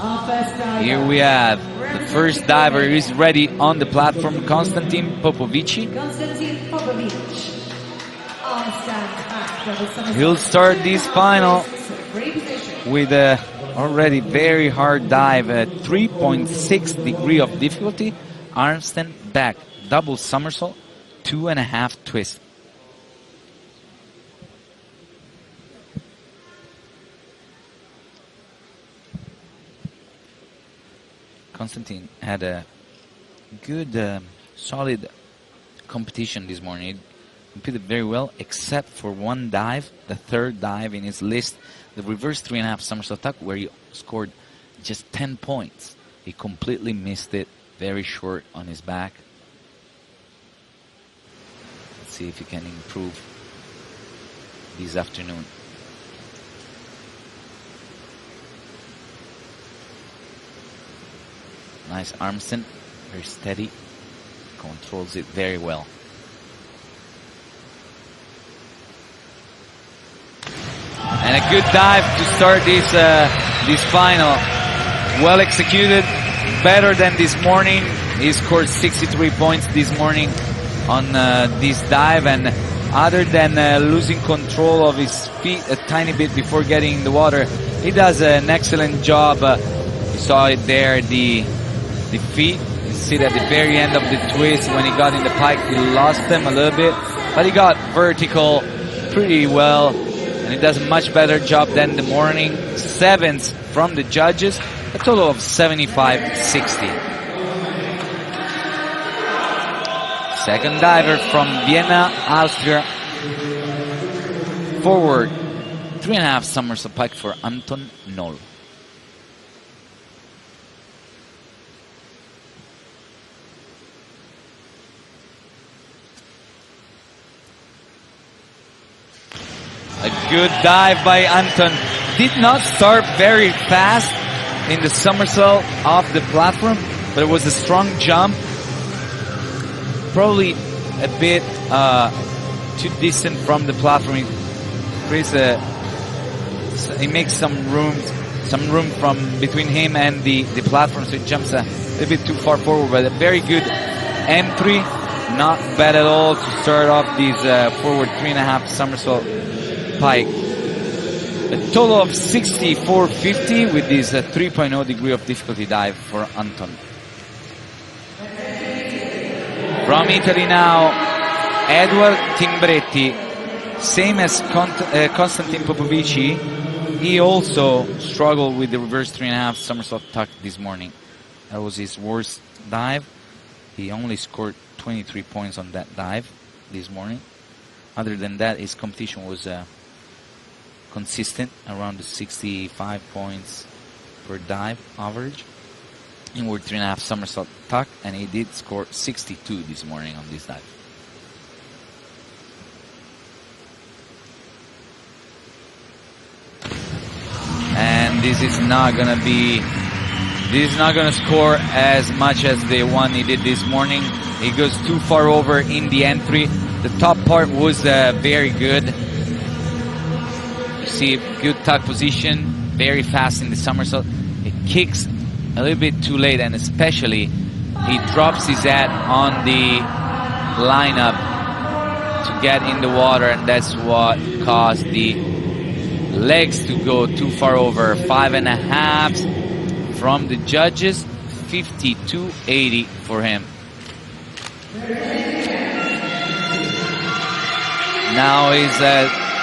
Here we have the first diver who is ready on the platform, Konstantin Popovici. He'll start this final with a already very hard dive at 3.6 degree of difficulty, armstand back, double somersault, 2.5 twist. Konstantin had a good, solid competition this morning. He competed very well, except for one dive, the third dive in his list, the reverse 3.5 somersault tuck, where he scored just 10 points. He completely missed it, very short on his back. Let's see if he can improve this afternoon. Nice armstand, very steady, controls it very well. And a good dive to start this final. Well executed, better than this morning. He scored 63 points this morning on this dive, and other than losing control of his feet a tiny bit before getting in the water, he does an excellent job. You saw it there, the feet. You see that at the very end of the twist, when he got in the pike, he lost them a little bit, but he got vertical pretty well, and he does a much better job than the morning. 7s from the judges, a total of 75-60. Second diver from Vienna, Austria. Forward, 3.5 somersault pike for Anton Noll. A good dive by Anton. Did not start very fast in the somersault off the platform, but it was a strong jump. Probably a bit too distant from the platform. He makes some room from between him and the platform, so it jumps a little bit too far forward. But a very good entry, not bad at all to start off these forward 3.5 somersault pike. A total of 64.50 with this 3.0 degree of difficulty dive for Anton. From Italy now, Edward Timbretti. Same as Konstantin Popovici, he also struggled with the reverse 3.5 somersault tuck this morning. That was his worst dive. He only scored 23 points on that dive this morning. Other than that, his competition was consistent around the 65 points per dive average. Inward 3.5 somersault tuck, and he did score 62 this morning on this dive. And this is not gonna score as much as the one he did this morning. He goes too far over in the entry. The top part was very good. You see good tuck position, very fast in the somersault. It kicks a little bit too late, and especially he drops his head on the lineup to get in the water, and that's what caused the legs to go too far over. 5.5 from the judges, 52.80 for him. Now is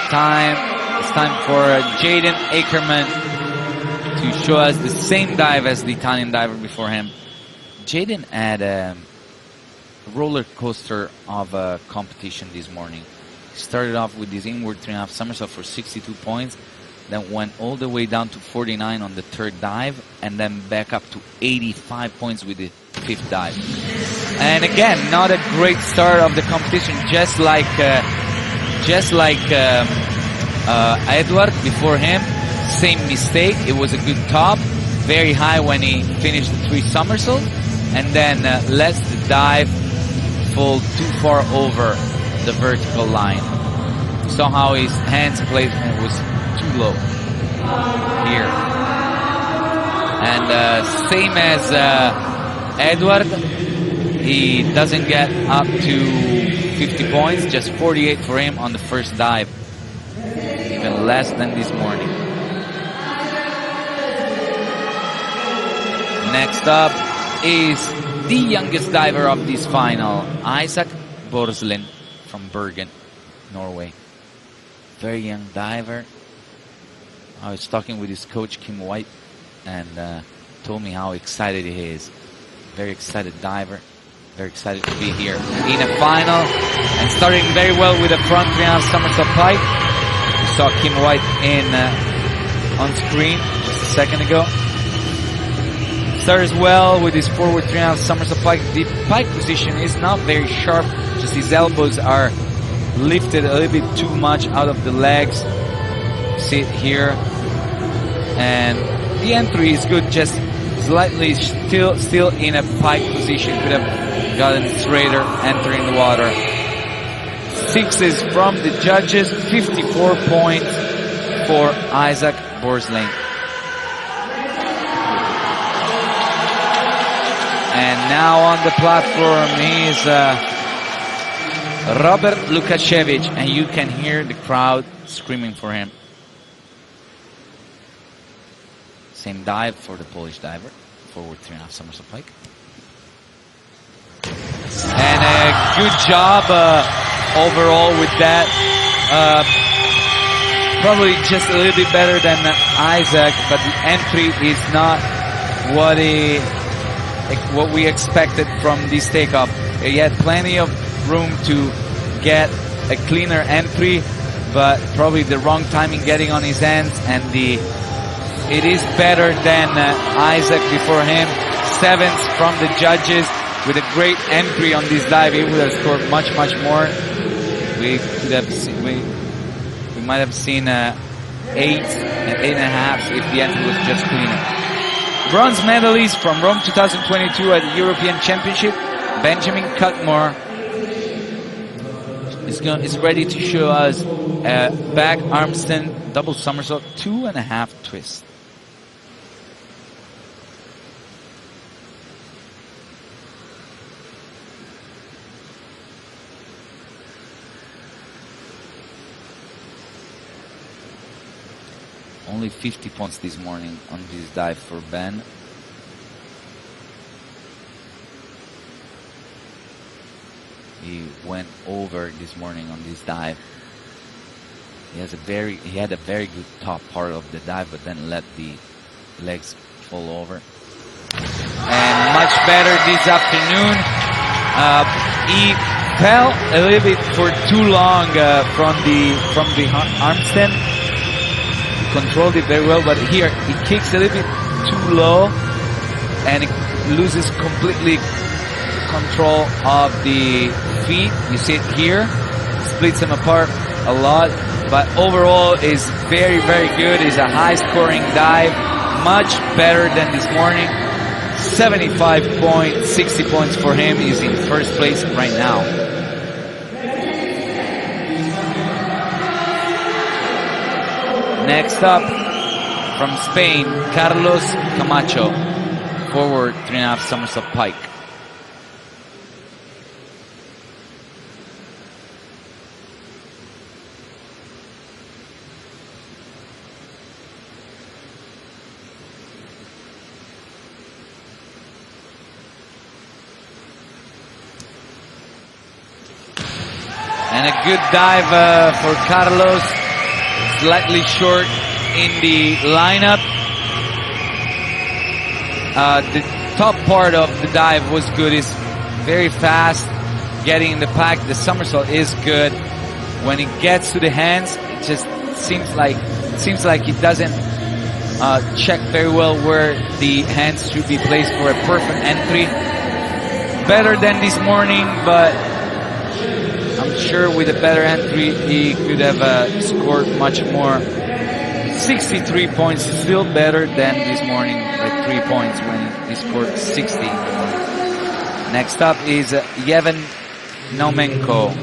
time for Jaden Ackerman to show us the same dive as the Italian diver before him. Jaden had a roller coaster of a competition this morning. He started off with this inward 3.5 somersault for 62 points, then went all the way down to 49 on the third dive, and then back up to 85 points with the fifth dive. And again, not a great start of the competition, just like Edward before him. Same mistake. It was a good top, very high when he finished the 3 somersaults, and then lets the dive fall too far over the vertical line. Somehow his hands placement was too low here. And And same as Edward, he doesn't get up to 50 points, just 48 for him on the first dive. Even less than this morning. Next up is the youngest diver of this final, Isaac Borslin from Bergen, Norway. Very young diver. I was talking with his coach, Kim White, and told me how excited he is. Very excited diver. Very excited to be here in a final. And starting very well with a front 3.5 somersault pike. We saw Kim White on screen just a second ago. Starts well with his forward 3.5 somersault pike. The pike position is not very sharp, just his elbows are lifted a little bit too much out of the legs. See it here. And the entry is good, just slightly still in a pike position. Could have gotten straighter entering the water. 6s from the judges, 54 points for Isaac Borslin. And now on the platform is Robert Lukashevich, and you can hear the crowd screaming for him. Same dive for the Polish diver, forward 3.5 somersault pike. And a good job overall with that. Probably just a little bit better than Isaac, but the entry is not what we expected from this takeoff. He had plenty of room to get a cleaner entry, but probably the wrong timing getting on his hands, and it is better than Isaac before him. 7s from the judges with a great entry on this dive. He would have scored much more. We could have seen, we might have seen 8 and 8.5 if the entry was just cleaner. Bronze medalist from Rome 2022 at the European Championship, Benjamin Cutmore, is ready to show us a back armstand double somersault 2.5 twist. Only 50 points this morning on this dive for Ben. He went over this morning on this dive. He had a very good top part of the dive, but then let the legs fall over. And much better this afternoon. He fell a little bit for too long from the armstand. Controlled it very well, but here he kicks a little bit too low and it loses completely control of the feet. You see it here, splits them apart a lot, but overall is very good. It's a high scoring dive, much better than this morning. 75 points, 60 points for him. He's in first place right now. Next up, from Spain, Carlos Camacho, forward 3.5 somersault pike. And a good dive for Carlos. Slightly short in the lineup. The top part of the dive was good. It's very fast getting in the pack. The somersault is good. When it gets to the hands, it just seems like it doesn't check very well where the hands should be placed for a perfect entry. Better than this morning, but I'm sure with a better entry, he could have scored much more. 63 points, still better than this morning by 3 points when he scored 60. Next up is Yevhen Naumenko.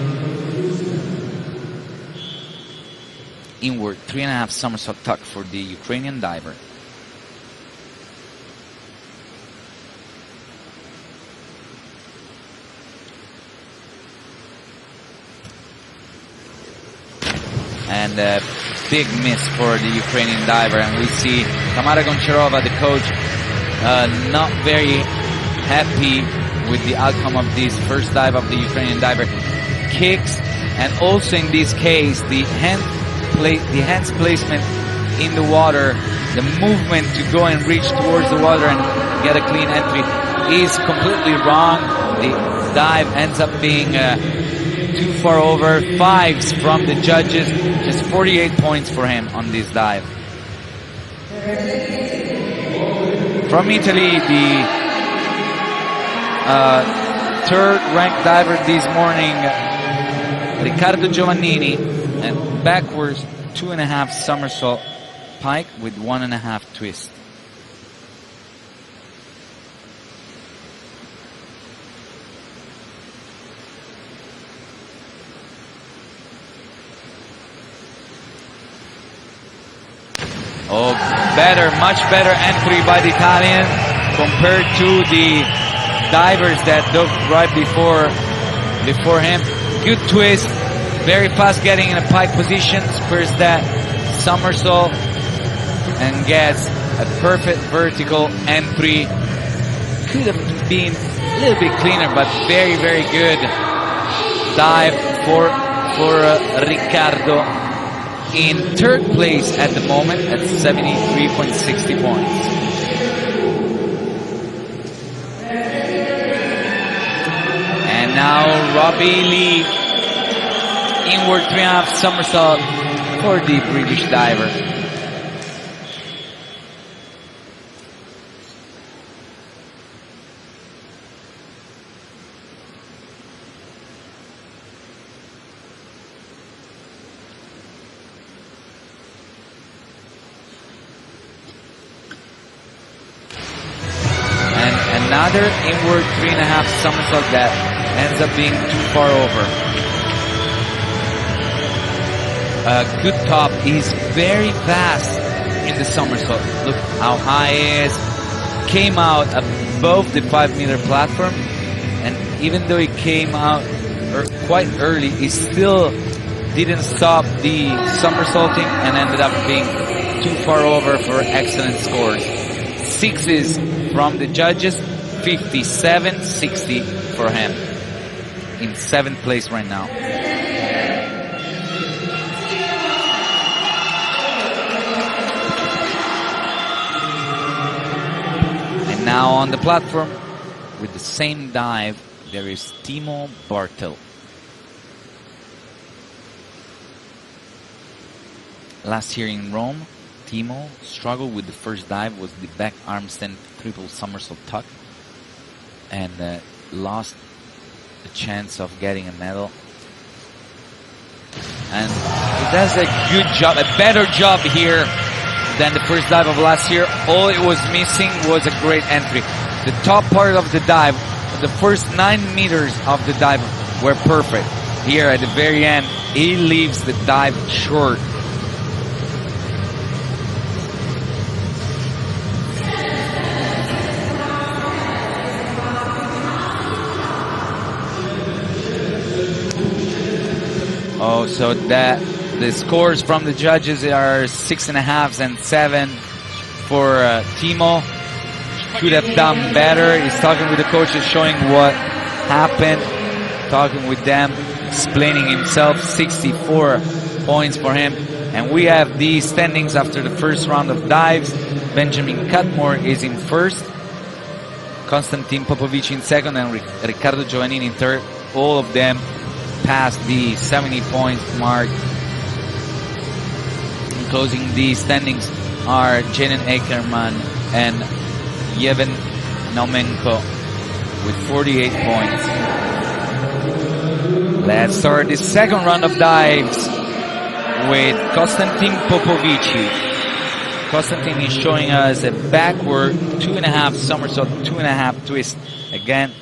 Inward 3.5 somersault tuck for the Ukrainian diver. and a big miss for the Ukrainian diver. And we see Tamara Goncharova, the coach, not very happy with the outcome of this first dive of the Ukrainian diver. Kicks, and also in this case, the hands placement in the water, the movement to go and reach towards the water and get a clean entry is completely wrong. The dive ends up being too far over. Fives from the judges, just 48 points for him on this dive. From Italy, the third-ranked diver this morning, Riccardo Giovannini, and backwards 2.5 somersault pike with 1.5 twist. Oh, better, much better entry by the Italian compared to the divers that dove right before him. Good twist, very fast getting in a pike position, spurs that somersault and gets a perfect vertical entry. Could have been a little bit cleaner, but very, very good dive for Riccardo. In third place at the moment at 73.60 points. And now Robbie Lee, inward 3.5 somersault for the British diver. Another inward 3.5 somersault that ends up being too far over. Good top. He's very fast in the somersault. Look how high he is. Came out above the 5-meter platform, and even though he came out quite early, he still didn't stop the somersaulting and ended up being too far over for excellent scores. Sixes from the judges, 57.60 for him. In 7th place right now. And now on the platform, with the same dive, there is Timo Bartel. Last year in Rome, Timo struggled with the first dive, was the back arm stand triple somersault tuck, and lost the chance of getting a medal. And he does a good job, a better job here than the first dive of last year. All it was missing was a great entry. The top part of the dive, the first 9 meters of the dive were perfect. Here at the very end, he leaves the dive short. Oh, so that the scores from the judges are 6.5 and 7 for Timo. Could have done better. He's talking with the coaches, showing what happened, talking with them, explaining himself. 64 points for him. And we have the standings after the first round of dives. Benjamin Cutmore is in first, Konstantin Popovic in second, and Riccardo Giovannini in third. All of them past the 70 point mark. Closing the standings are Jaden Ackerman and Yevhen Naumenko with 48 points. Let's start the second round of dives with Konstantin Popovici. Konstantin is showing us a backward 2.5 somersault, 2.5 twist. Again,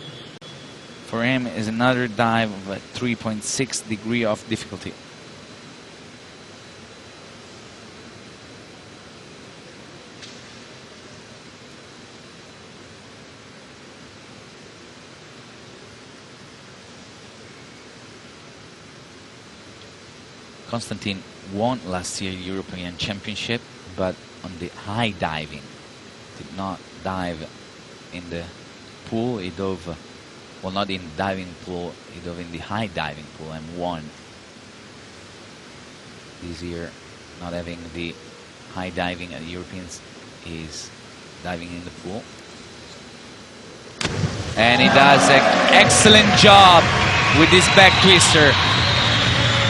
for him is another dive of a 3.6 degree of difficulty. Konstantin won last year European Championship, but on the high diving. Did not dive in the pool. He dove, well, not in the diving pool, he dove in the high diving pool and won. This year, not having the high diving at Europeans, is diving in the pool. And he does an excellent job with this back twister.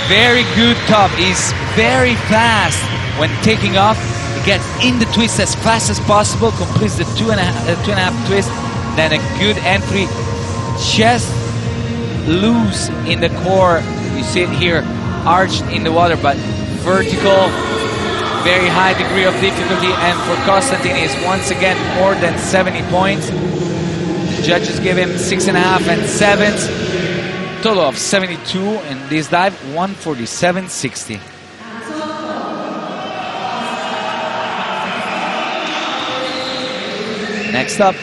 Very good top. He's very fast when taking off. He gets in the twist as fast as possible, completes the two and a half twist, then a good entry, just loose in the core. You see it here, arched in the water, but vertical, very high degree of difficulty. And for Konstantin is once again more than 70 points. The judges give him 6.5 and 7s. Total of 72 in this dive, 147.60. Next up,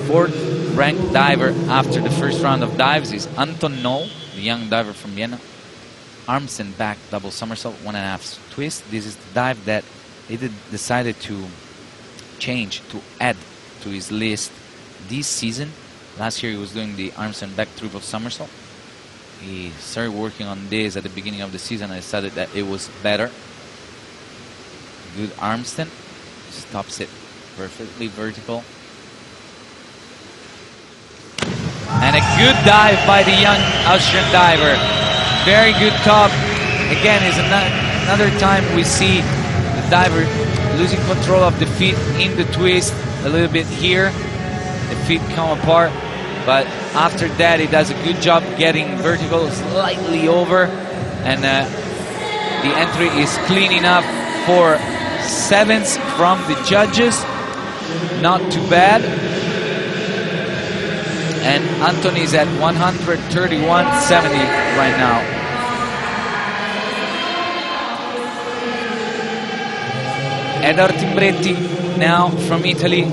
fourth ranked diver after the first round of dives is Anton Noll, the young diver from Vienna. Arms and back double somersault, 1.5 twist. This is the dive that he decided to change, to add to his list this season. Last year he was doing the arms and back triple somersault. He started working on this at the beginning of the season and decided that it was better. Good arm stand, stops it perfectly vertical. And a good dive by the young Austrian diver. Very good top. Again, is another time we see the diver losing control of the feet in the twist a little bit here. The feet come apart, but after that he does a good job getting vertical, slightly over, and the entry is clean enough for 7s from the judges. Not too bad. And Anton is at 131.70 right now. Edoardo Timbretti now from Italy.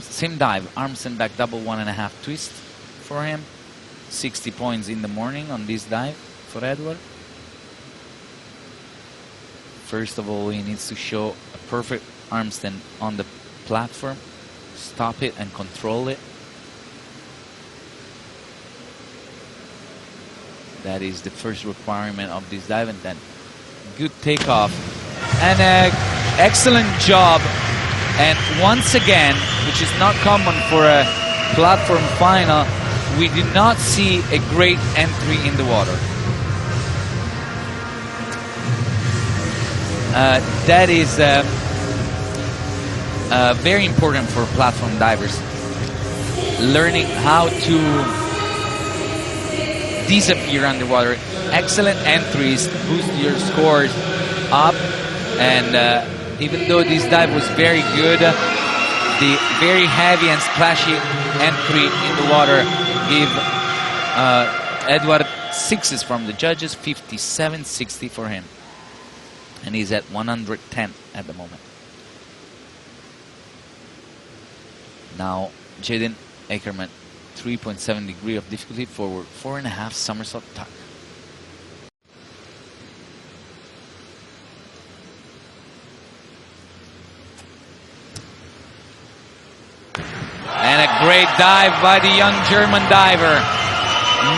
Same dive, arms and back double 1.5 twist for him. 60 points in the morning on this dive for Edward. First of all, he needs to show a perfect arm stand on the platform, stop it and control it. That is the first requirement of this dive, and then good takeoff and an excellent job. And once again, which is not common for a platform final, we do not see a great entry in the water. That is very important for platform divers. Learning how to disappear underwater. Excellent entries boost your scores up, and even though this dive was very good, the very heavy and splashy entry in the water gave Edward 6s from the judges, 57.60 for him. And he's at 110 at the moment. Now, Jaden Ackerman, 3.7 degree of difficulty forward, 4.5 somersault tuck. And a great dive by the young German diver.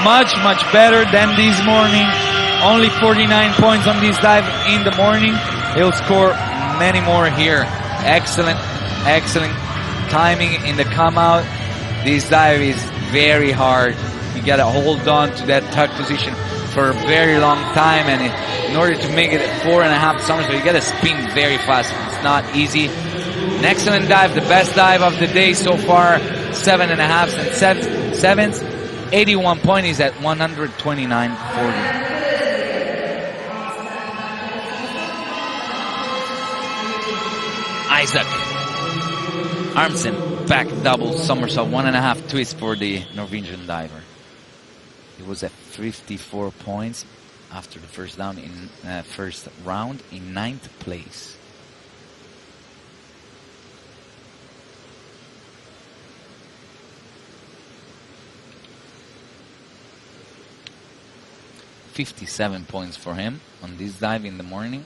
Much, much better than this morning. Only 49 points on this dive in the morning. He'll score many more here. Excellent, excellent timing in the come out. This dive is very hard. You gotta hold on to that tuck position for a very long time, and in order to make it 4.5 somersault, you gotta spin very fast. It's not easy. An excellent dive, the best dive of the day so far. 7.5s and 7s. 81 point is at 129.40. Isaac Armsen, back double somersault, 1.5 twist for the Norwegian diver. He was at 54 points after the first round in in 9th place. 57 points for him on this dive in the morning.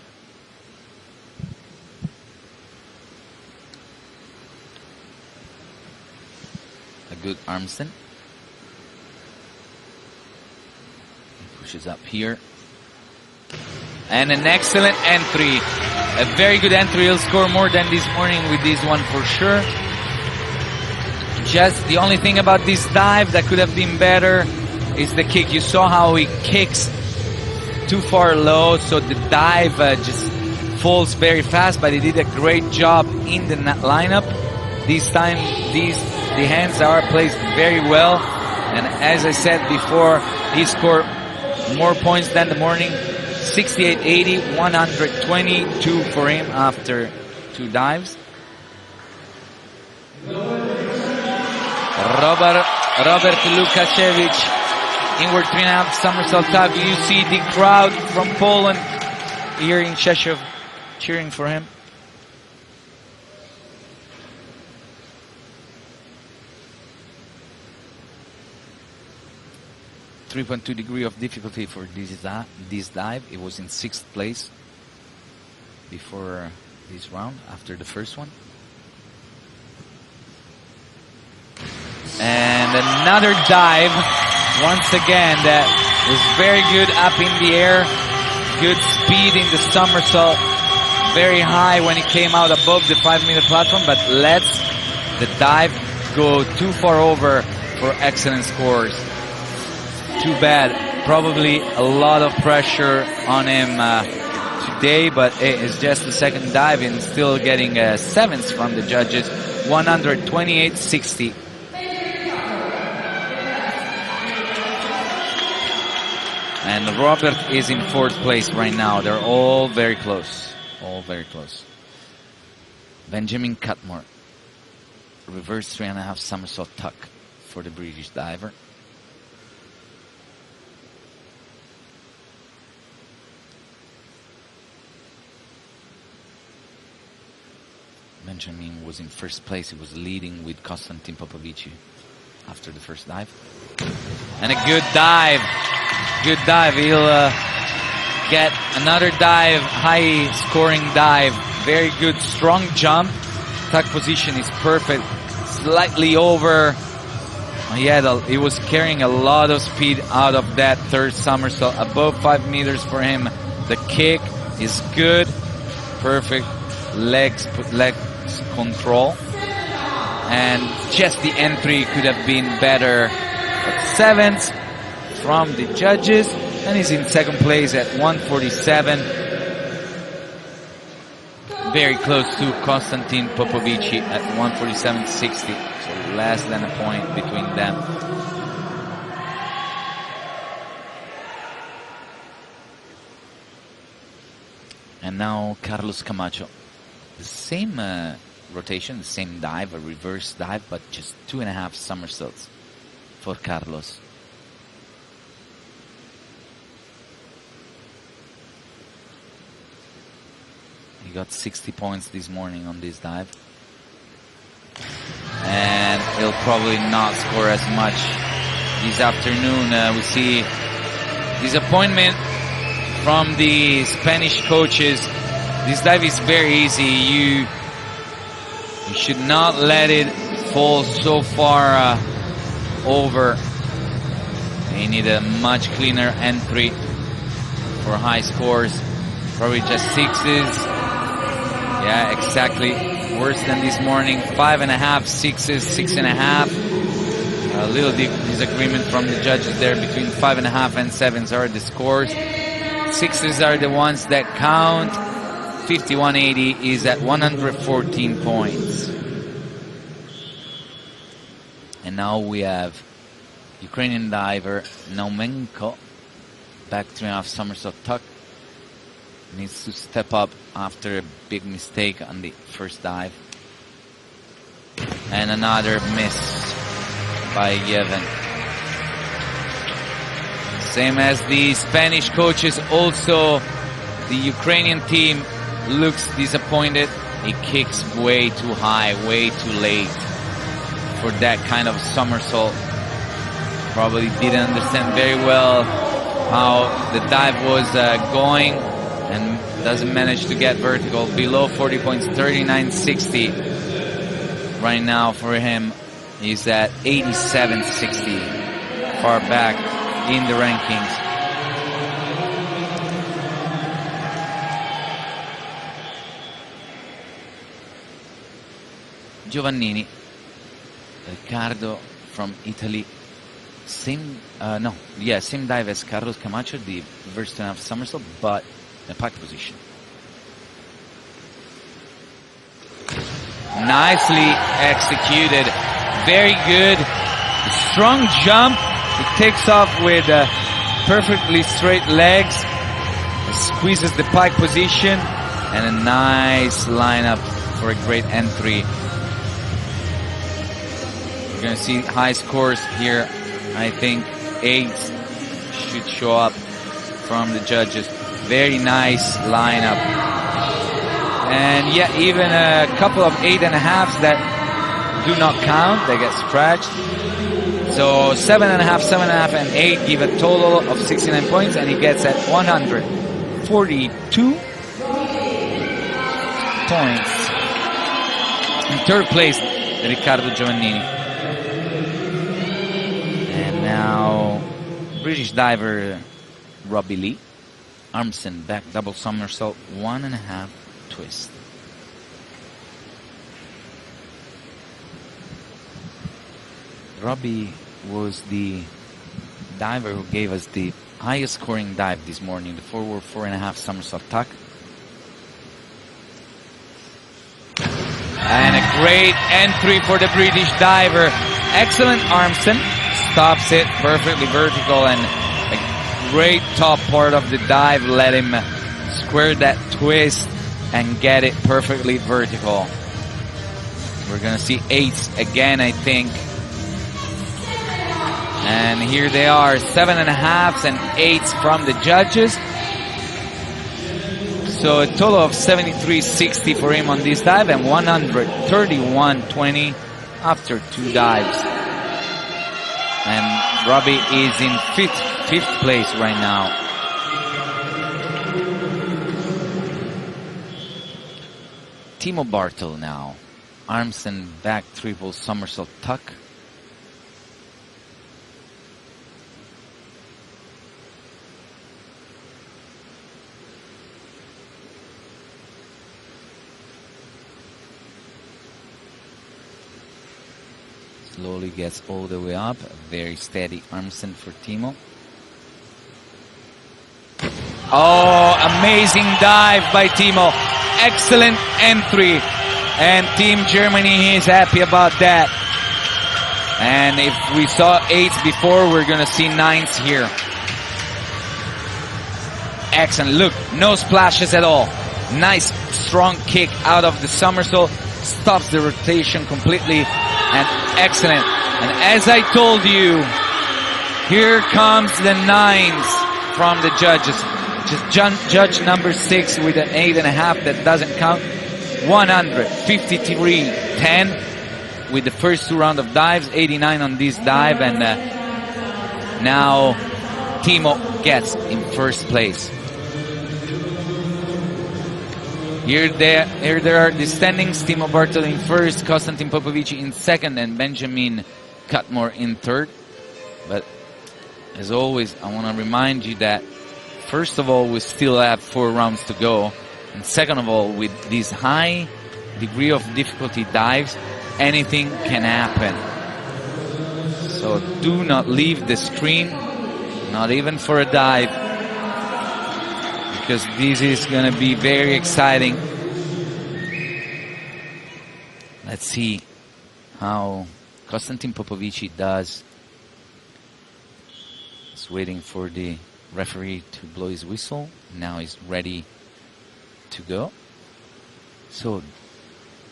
A good armstand. He pushes up here. And an excellent entry. A very good entry. He'll score more than this morning with this one for sure. Just the only thing about this dive that could have been better is the kick. You saw how he kicks too far low, so the dive just falls very fast, but he did a great job in the lineup. This time, the hands are placed very well, and as I said before, he scored more points than the morning. 68-80, 122 for him after 2 dives. Robert Lukasiewicz, inward 3.5 somersault tuck. You see the crowd from Poland here in Czechów cheering for him. .2 degree of difficulty for this dive. It was in 6th place before this round, after the first one. And another dive, once again, that was very good up in the air. Good speed in the somersault. Very high when it came out above the 5-meter platform, but lets the dive go too far over for excellent scores. Too bad. Probably a lot of pressure on him today, but it is just the second dive and still getting 7s from the judges. 128.60. And Robert is in 4th place right now. They're all very close. All very close. Benjamin Cutmore. Reverse 3.5 somersault tuck for the British diver. Benjamin was in 1st place. He was leading with Konstantin Popovici after the first dive. And a good dive. Good dive. He'll get another dive, high scoring dive. Very good, strong jump. Tuck position is perfect. Slightly over. He was carrying a lot of speed out of that 3rd somersault. Above 5 meters for him. The kick is good. Perfect. Legs control. And just the entry could have been better. But 7s from the judges, and he's in 2nd place at 147. Very close to Konstantin Popovici at 147.60, so less than a point between them. And now Carlos Camacho. The same rotation, the same dive, a reverse dive, but just 2.5 somersaults for Carlos. He got 60 points this morning on this dive. And he'll probably not score as much this afternoon. We see disappointment from the Spanish coaches. This dive is very easy. You should not let it fall so far over. You need a much cleaner entry for high scores. Probably just 6s. Yeah, exactly. Worse than this morning. 5.5, 6s, 6.5. A little disagreement from the judges there between 5.5 and 7s are the scores. 6s are the ones that count. 51.80 is at 114 points. And now we have Ukrainian diver Naumenko. Back 3.5 somersault tuck. Needs to step up after a big mistake on the first dive. And another miss by Yevhen. Same as the Spanish coaches, also the Ukrainian team looks disappointed. He kicks way too high, way too late for that kind of somersault. Probably didn't understand very well how the dive was going, and doesn't manage to get vertical. Below 40 points, 39.60 right now for him. He's at 87.60, far back in the rankings. Giovannini, Riccardo from Italy. Same dive as Carlos Camacho, the reverse 10.5 somersault, but in a pike position. Nicely executed, very good, strong jump. It takes off with perfectly straight legs, squeezes the pike position, and a nice lineup for a great entry. We're going to see high scores here. I think 8 should show up from the judges. Very nice lineup. And yeah, even a couple of 8.5s that do not count. They get scratched. So 7.5, 7.5, and 8 give a total of 69 points, and he gets at 142 points. In third place, Riccardo Giovannini. Now, British diver Robbie Lee, Armsen back double somersault, 1.5 twist. Robbie was the diver who gave us the highest scoring dive this morning, the forward 4.5 somersault tuck. And a great entry for the British diver. Excellent Armsen. Stops it perfectly vertical, and a great top part of the dive let him square that twist and get it perfectly vertical. We're gonna see 8s again, I think. And here they are, 7.5s and 8s from the judges. So a total of 73.60 for him on this dive, and 131.20 after 2 dives. And Robbie is in fifth place right now. Timo Bartel now. Armsen back triple somersault tuck. Slowly gets all the way up. A very steady Armsen for Timo. Oh, amazing dive by Timo. Excellent entry. And Team Germany is happy about that. And if we saw 8s before, we're going to see 9s here. Excellent. Look, no splashes at all. Nice, strong kick out of the somersault. Stops the rotation completely. And excellent. And as I told you, here comes the 9s from the judges. Just judge number 6 with an 8.5 that doesn't count. 153.10 with the first 2 rounds of dives. 89 on this dive, and now Timo gets in first place. Here there are the standings. Timo Bartel in first, Konstantin Popovici in second, and Benjamin Cutmore in third. But as always, I want to remind you that first of all, we still have 4 rounds to go. And second of all, with this high degree of difficulty dives, anything can happen. So do not leave the screen, not even for a dive, because this is going to be very exciting. Let's see how Konstantin Popovici does. He's waiting for the referee to blow his whistle. Now he's ready to go. So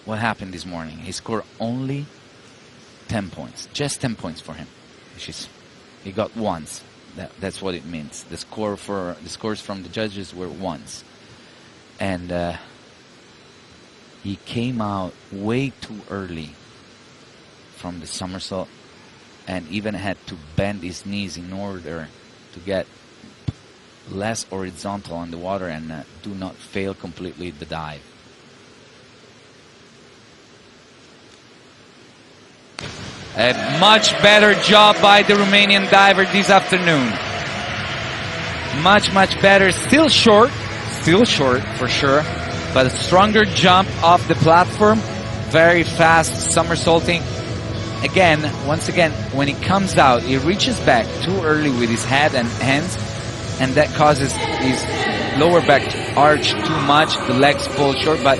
what happened this morning? He scored only 10 points. Just 10 points for him. Which is, he got ones. That's what it means. The scores from the judges were ones. And he came out way too early from the somersault, and even had to bend his knees in order to get less horizontal on the water and do not fail completely the dive. A much better job by the Romanian diver this afternoon. Much better. Still short for sure, but a stronger jump off the platform. Very fast somersaulting. Once again, when he comes out, he reaches back too early with his head and hands, and that causes his lower back to arch too much. The legs fall short, but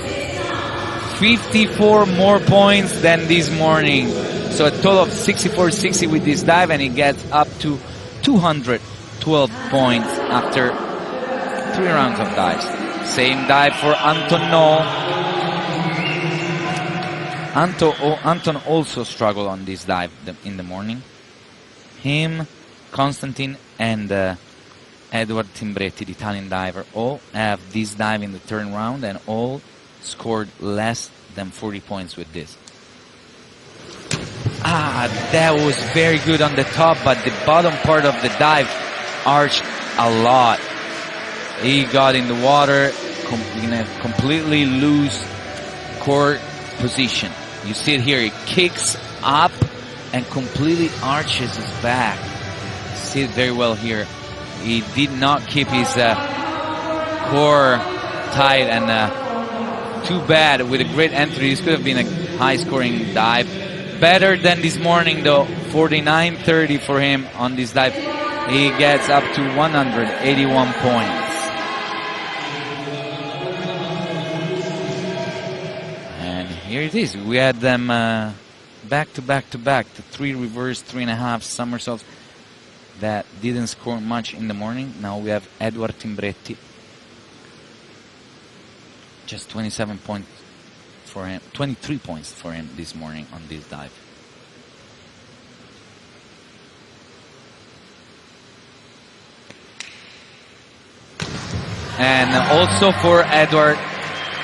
54 more points than this morning. So a total of 64-60 with this dive, and he gets up to 212 points after 3 rounds of dives. Same dive for Anton Noll. Anton also struggled on this dive in the morning. Him, Konstantin, and Edward Timbretti, the Italian diver, all have this dive in the third round and all scored less than 40 points with this. That was very good on the top, but the bottom part of the dive arched a lot. He got in the water in a completely loose core position. You see it here, he kicks up and completely arches his back. See it very well here. He did not keep his core tight, and too bad. With a great entry, this could have been a high-scoring dive. Better than this morning though, 49-30 for him on this dive. He gets up to 181 points. Here it is. We had them back to back to back. The 3 reverse, 3.5 somersaults that didn't score much in the morning. Now we have Edward Timbretti. Just 27 points for him, 23 points for him this morning on this dive. And also for Edward,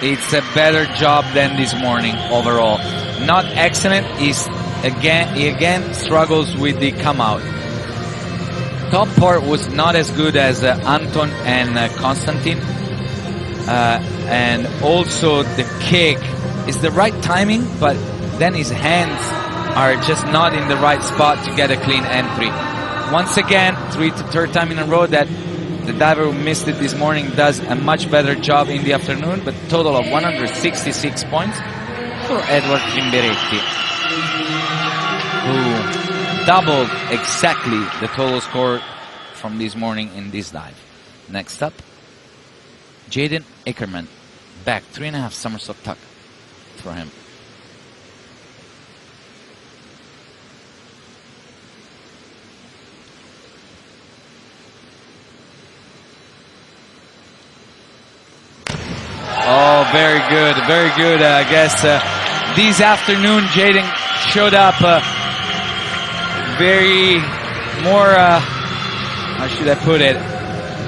it's a better job than this morning overall. Not excellent. He again struggles with the come out. Top part was not as good as Anton and Konstantin. And also the kick is the right timing, but then his hands are just not in the right spot to get a clean entry. Once again, third time in a row that the diver who missed it this morning does a much better job in the afternoon, but total of 166 points for Edward Timberetti, who doubled exactly the total score from this morning in this dive. Next up, Jaden Ackerman, back 3.5 somersault tuck for him. Oh, very good, very good. I guess this afternoon Jaden showed up very more, how should I put it,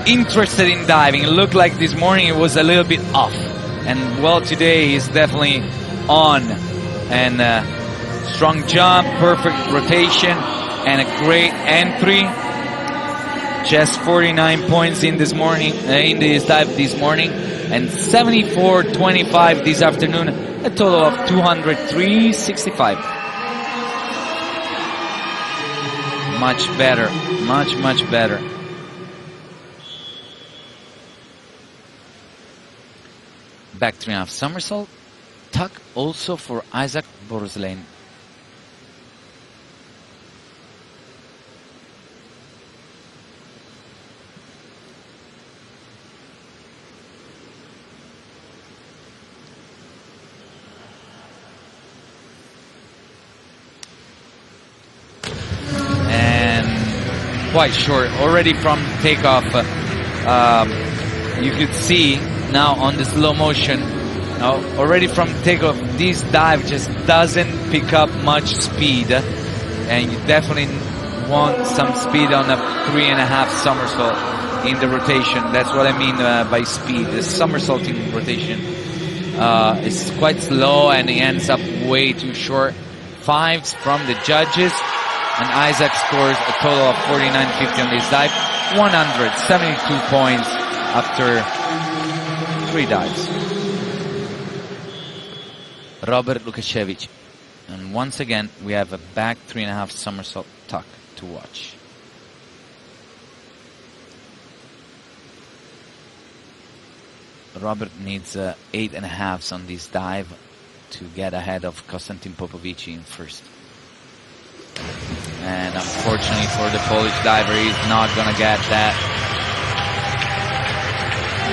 interested in diving. It looked like this morning it was a little bit off. And well, today he's definitely on. And strong jump, perfect rotation, and a great entry. Just 49 points in this morning, in this dive this morning. And 74-25 this afternoon, a total of 203-65. Much better, much better. Back 3.5 somersault, tuck also for Isaac Borslane. Quite short already from takeoff. You could see now on the slow motion, already from takeoff, this dive just doesn't pick up much speed, and you definitely want some speed on a 3.5 somersault in the rotation. That's what I mean by speed. The somersaulting rotation is quite slow, and it ends up way too short. 5s from the judges. And Isaac scores a total of 49.50 on this dive. 172 points after 3 dives. Robert Lukashevich. And once again, we have a back 3.5 somersault tuck to watch. Robert needs 8.5s on this dive to get ahead of Konstantin Popovici in first. And unfortunately for the Polish diver, he's not going to get that.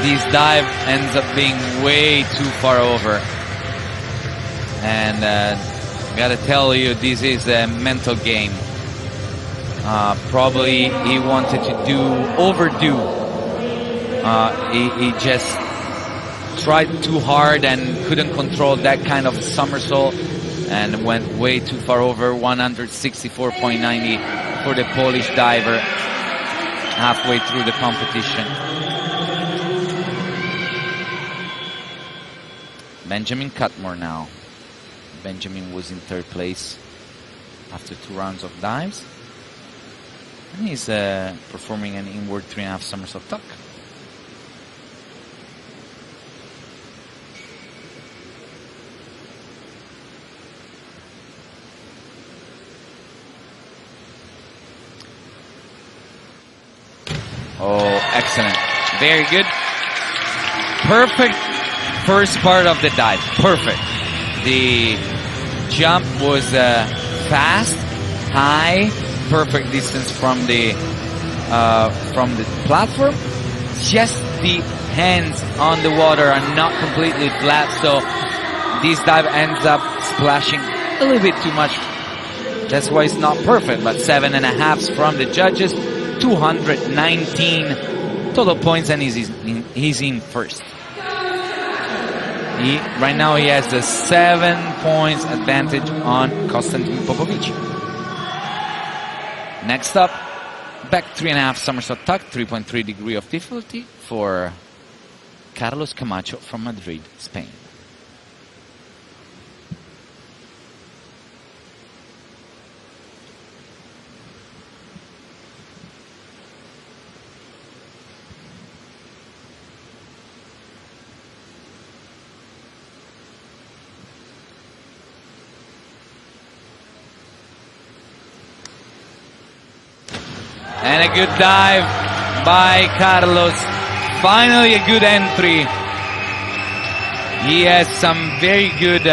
This dive ends up being way too far over. And gotta tell you, this is a mental game. Probably he wanted to overdo. He just tried too hard and couldn't control that kind of somersault and went way too far over. 164.90 for the Polish diver halfway through the competition. Benjamin Cutmore now. Benjamin was in 3rd place after 2 rounds of dives. And he's performing an inward 3.5 somersault tuck. Oh, excellent. Very good. Perfect first part of the dive. Perfect. The jump was fast, high, perfect distance from the platform. Just the hands on the water are not completely flat, so this dive ends up splashing a little bit too much. That's why it's not perfect, but 7.5s from the judges, 219 total points, and he's in first. Right now he has a 7 points advantage on Konstantin Popovici. Next up, back 3.5 somersault tuck, 3.3 degree of difficulty for Carlos Camacho from Madrid, Spain. And a good dive by Carlos. Finally a good entry. He has some very good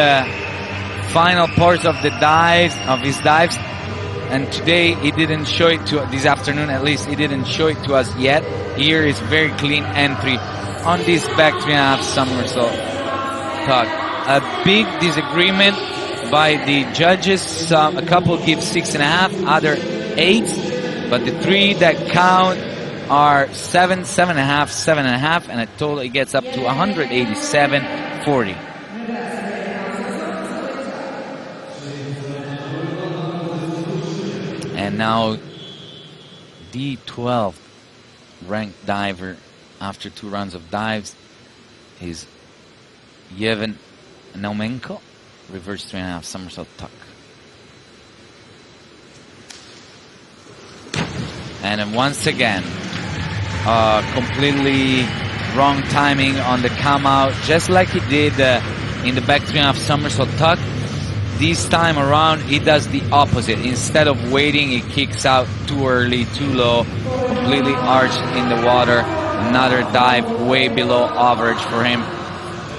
final parts of the dives, of his dives. And today he didn't show it to, this afternoon at least, he didn't show it to us yet. Here is very clean entry on this back 3.5 somersault tuck. A big disagreement by the judges. A couple give 6.5, other 8. But the 3 that count are 7, 7.5, 7.5, and a total it gets up to 187.40. And now the 12th ranked diver after 2 rounds of dives is Yevhen Naumenko, reverse 3.5 somersault tuck. And then once again, completely wrong timing on the come out, just like he did in the back 3.5 somersault tuck. This time around, he does the opposite. Instead of waiting, he kicks out too early, too low, completely arched in the water. Another dive way below average for him.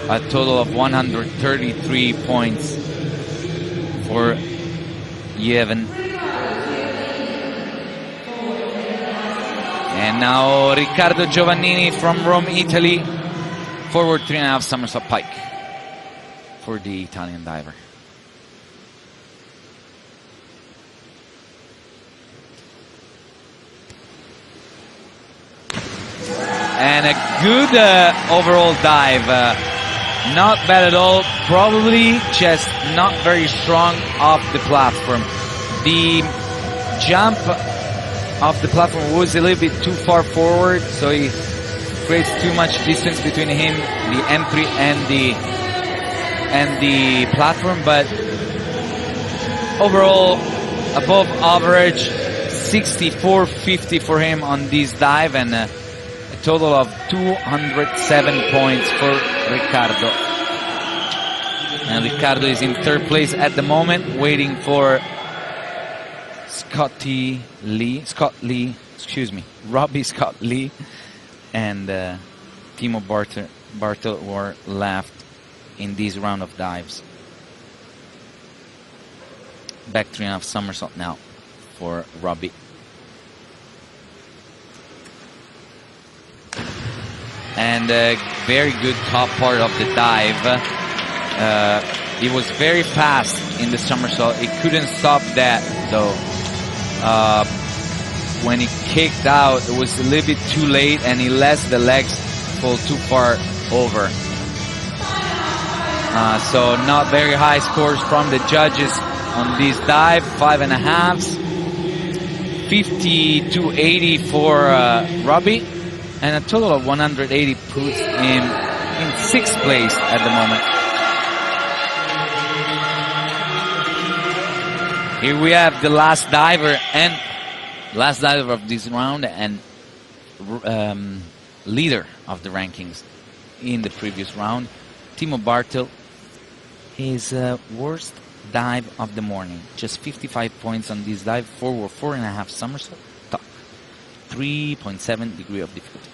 A total of 133 points for Yevhen. And now Riccardo Giovannini from Rome, Italy. Forward 3.5 somersault pike for the Italian diver. And a good overall dive. Not bad at all. Probably just not very strong off the platform. The jump off the platform was a little bit too far forward, so he creates too much distance between him, the entry, and the platform. But overall, above average, 64.50 for him on this dive, and a total of 207 points for Ricardo. And Ricardo is in third place at the moment, waiting for Robbie Scott Lee, and Timo Bartel were left in this round of dives. Back 3.5 somersault now for Robbie. And a very good top part of the dive. He was very fast in the somersault. He couldn't stop that though. When he kicked out, it was a little bit too late, and he let the legs fall too far over. So not very high scores from the judges on this dive. 5.5s. 50-80 for Robbie, and a total of 180 puts him in 6th place at the moment. Here we have the last diver of this round, and leader of the rankings in the previous round, Timo Bartel. His worst dive of the morning, just 55 points on this dive, 4.5 somersault, top, 3.7 degree of difficulty.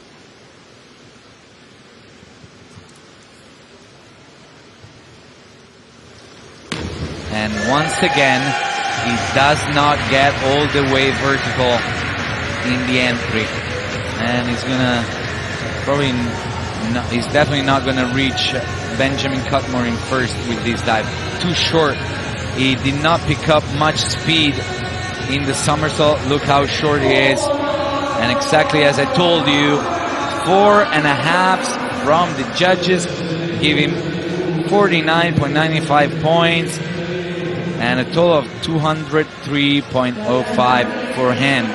And once again, he does not get all the way vertical in the entry, and he's gonna probably he's definitely not gonna reach Benjamin Cutmore in first with this dive. Too short. He did not pick up much speed in the somersault. Look how short he is. And exactly as I told you, 4.5s from the judges give him 49.95 points, and a total of 203.05 for him.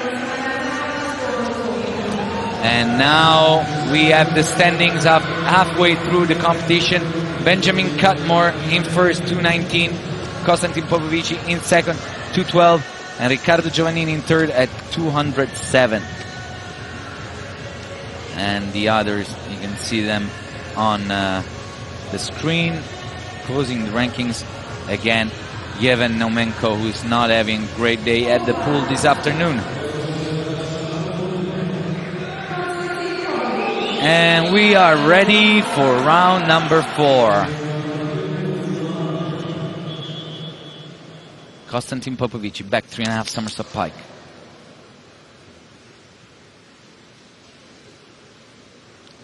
And now we have the standings up halfway through the competition. Benjamin Cutmore in first, 219. Konstantin Popovici in second, 212. And Riccardo Giovannini in third at 207. And the others, you can see them on the screen. Closing the rankings again. Yevhen Naumenko, who is not having a great day at the pool this afternoon. And we are ready for round number 4. Konstantin Popovici, back 3.5 somersault pike.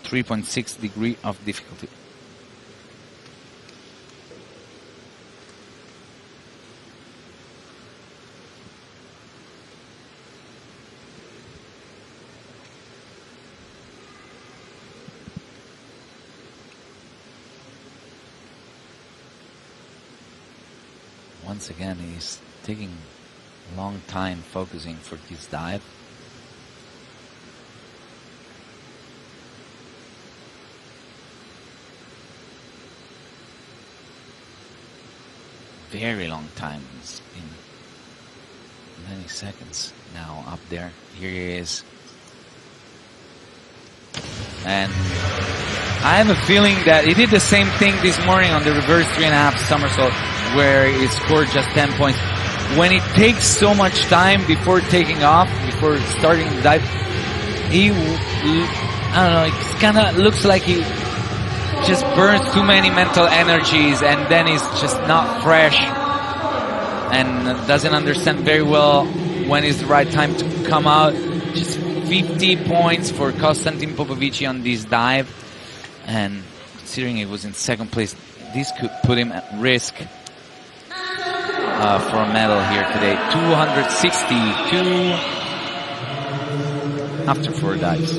.6 degree of difficulty. Once again, he's taking a long time focusing for this dive. Very long time. It's been many seconds now up there. Here he is. And I have a feeling that he did the same thing this morning on the reverse 3.5 somersault, where he scored just 10 points. When it takes so much time before taking off, before starting the dive, I don't know, it kind of looks like he just burns too many mental energies, and then he's just not fresh and doesn't understand very well when is the right time to come out. Just 50 points for Konstantin Popovici on this dive, and considering he was in second place, this could put him at risk for a medal here today. 262 after 4 dives.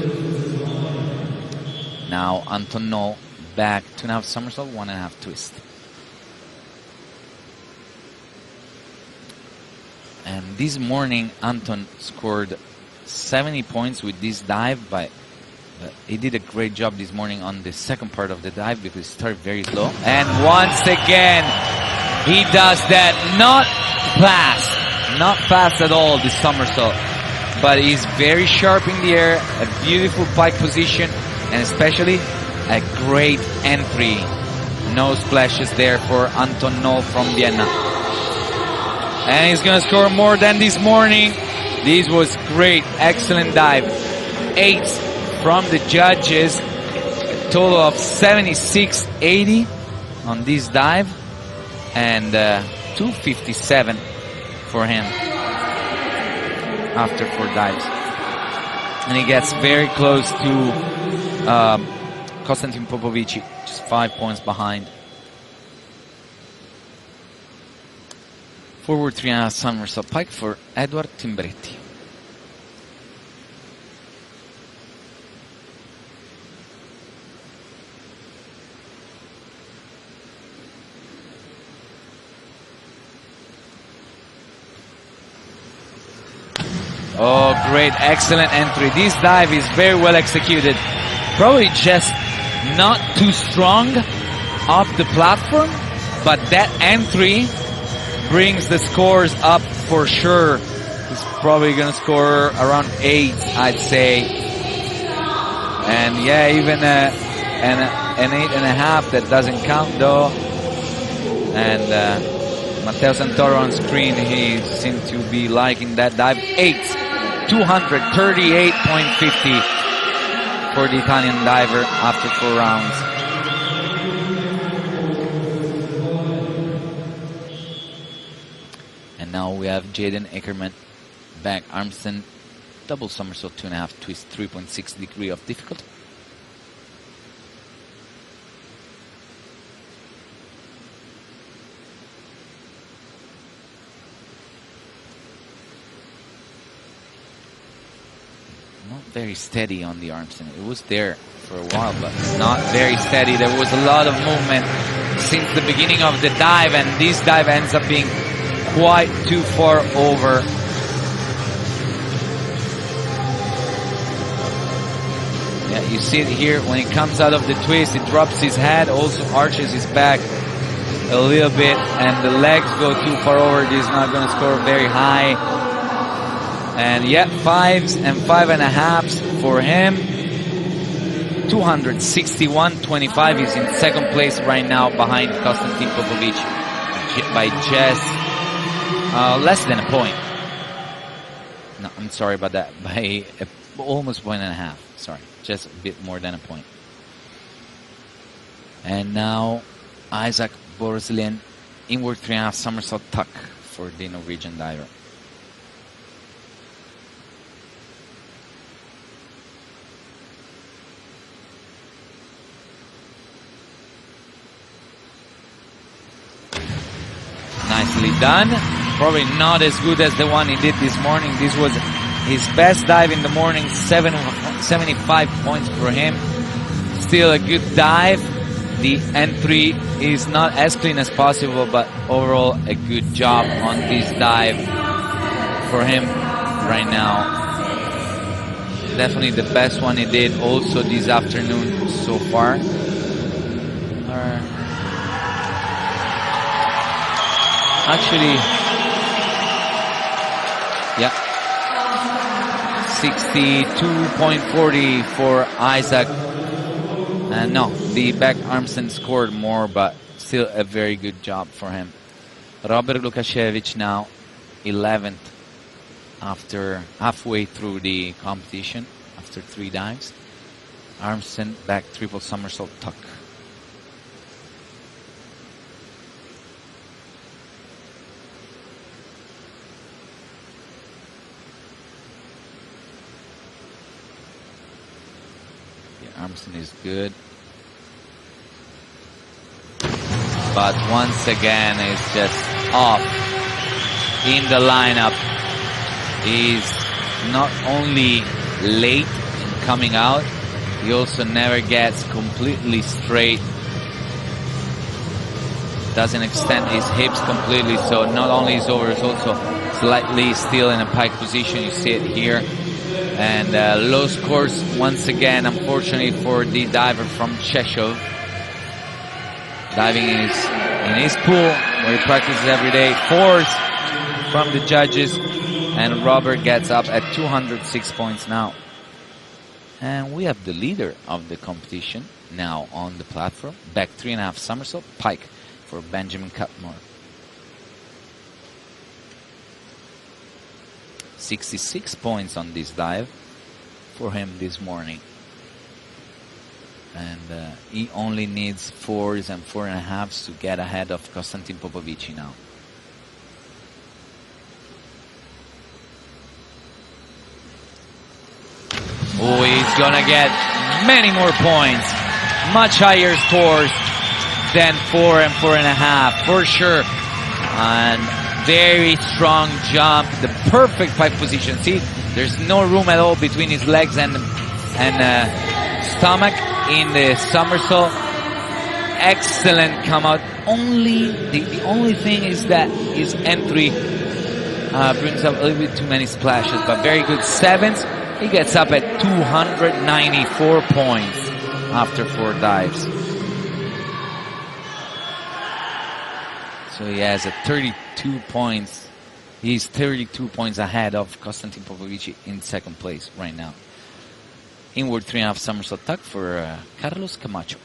Now Anton No, back 2.5 somersault, 1.5 twist. And this morning Anton scored 70 points with this dive, but he did a great job this morning on the second part of the dive because he started very slow. And once again, he does that. Not fast at all, this somersault. but he's very sharp in the air, a beautiful pike position, and especially a great entry. No splashes there for Anton Noll from Vienna. And he's going to score more than this morning. This was great, excellent dive. 8 from the judges, a total of 76.80 on this dive, and 257 for him after 4 dives. And he gets very close to Konstantin Popovici, just 5 points behind. Forward 3.5 somersault pike for Edward Timbretti. Oh, great, excellent entry. This dive is very well executed. Probably just not too strong off the platform, but that entry brings the scores up for sure. He's probably going to score around 8, I'd say. And yeah, even an 8.5 that doesn't count though. And Matteo Santoro on screen, he seemed to be liking that dive. 238.50 for the Italian diver after 4 rounds. And now we have Jaden Ackerman, back armstand, double somersault 2.5 twist, 3.6 degree of difficulty. Not very steady on the armstand. It was there for a while, but not very steady. There was a lot of movement since the beginning of the dive, and this dive ends up being quite too far over. Yeah, you see it here when he comes out of the twist, he drops his head, also arches his back a little bit, and the legs go too far over. He's not going to score very high. And yeah, 5s and 5.5s for him. 261.25. He's in second place right now behind Konstantin Popovic by just less than a point. No, I'm sorry about that. By almost 1.5. Sorry, just a bit more than a point. And now Isaac Borslien, inward 3.5 somersault tuck for the Norwegian diver. Nicely done. Probably not as good as the one he did this morning. This was his best dive in the morning. 75 points for him. Still a good dive. The entry is not as clean as possible, but overall a good job on this dive for him right now. Definitely the best one he did also this afternoon so far. Actually, yeah, 62.40 for Isaac. And no, the back armstand scored more, but still a very good job for him. Robert Lukashevich now 11th after halfway through the competition, after 3 dives. Armstand back triple somersault tuck. Armstand is good, but once again is just off in the lineup. He's not only late in coming out, he also never gets completely straight. Doesn't extend his hips completely, so not only is over, it's also slightly still in a pike position. You see it here. And low scores once again, unfortunately, for the diver from Cheshov. Diving in his pool where he practices every day. 4s from the judges. And and Robert gets up at 206 points now. And we have the leader of the competition now on the platform. Back 3.5 somersault pike for Benjamin Cutmore. 66 points on this dive for him this morning. And he only needs 4s and 4.5s to get ahead of Konstantin Popovici now. Oh, he's gonna get many more points. Much higher scores than 4 and 4.5 for sure. And very strong jump. The perfect pike position. See, there's no room at all between his legs and stomach in the somersault. Excellent come out. The only thing is that his entry brings up a little bit too many splashes, but very good 7s. He gets up at 294 points after 4 dives. So he has a 32 points. He's 32 points ahead of Konstantin Popovici in second place right now. Inward 3.5 somersault tuck for Carlos Camacho.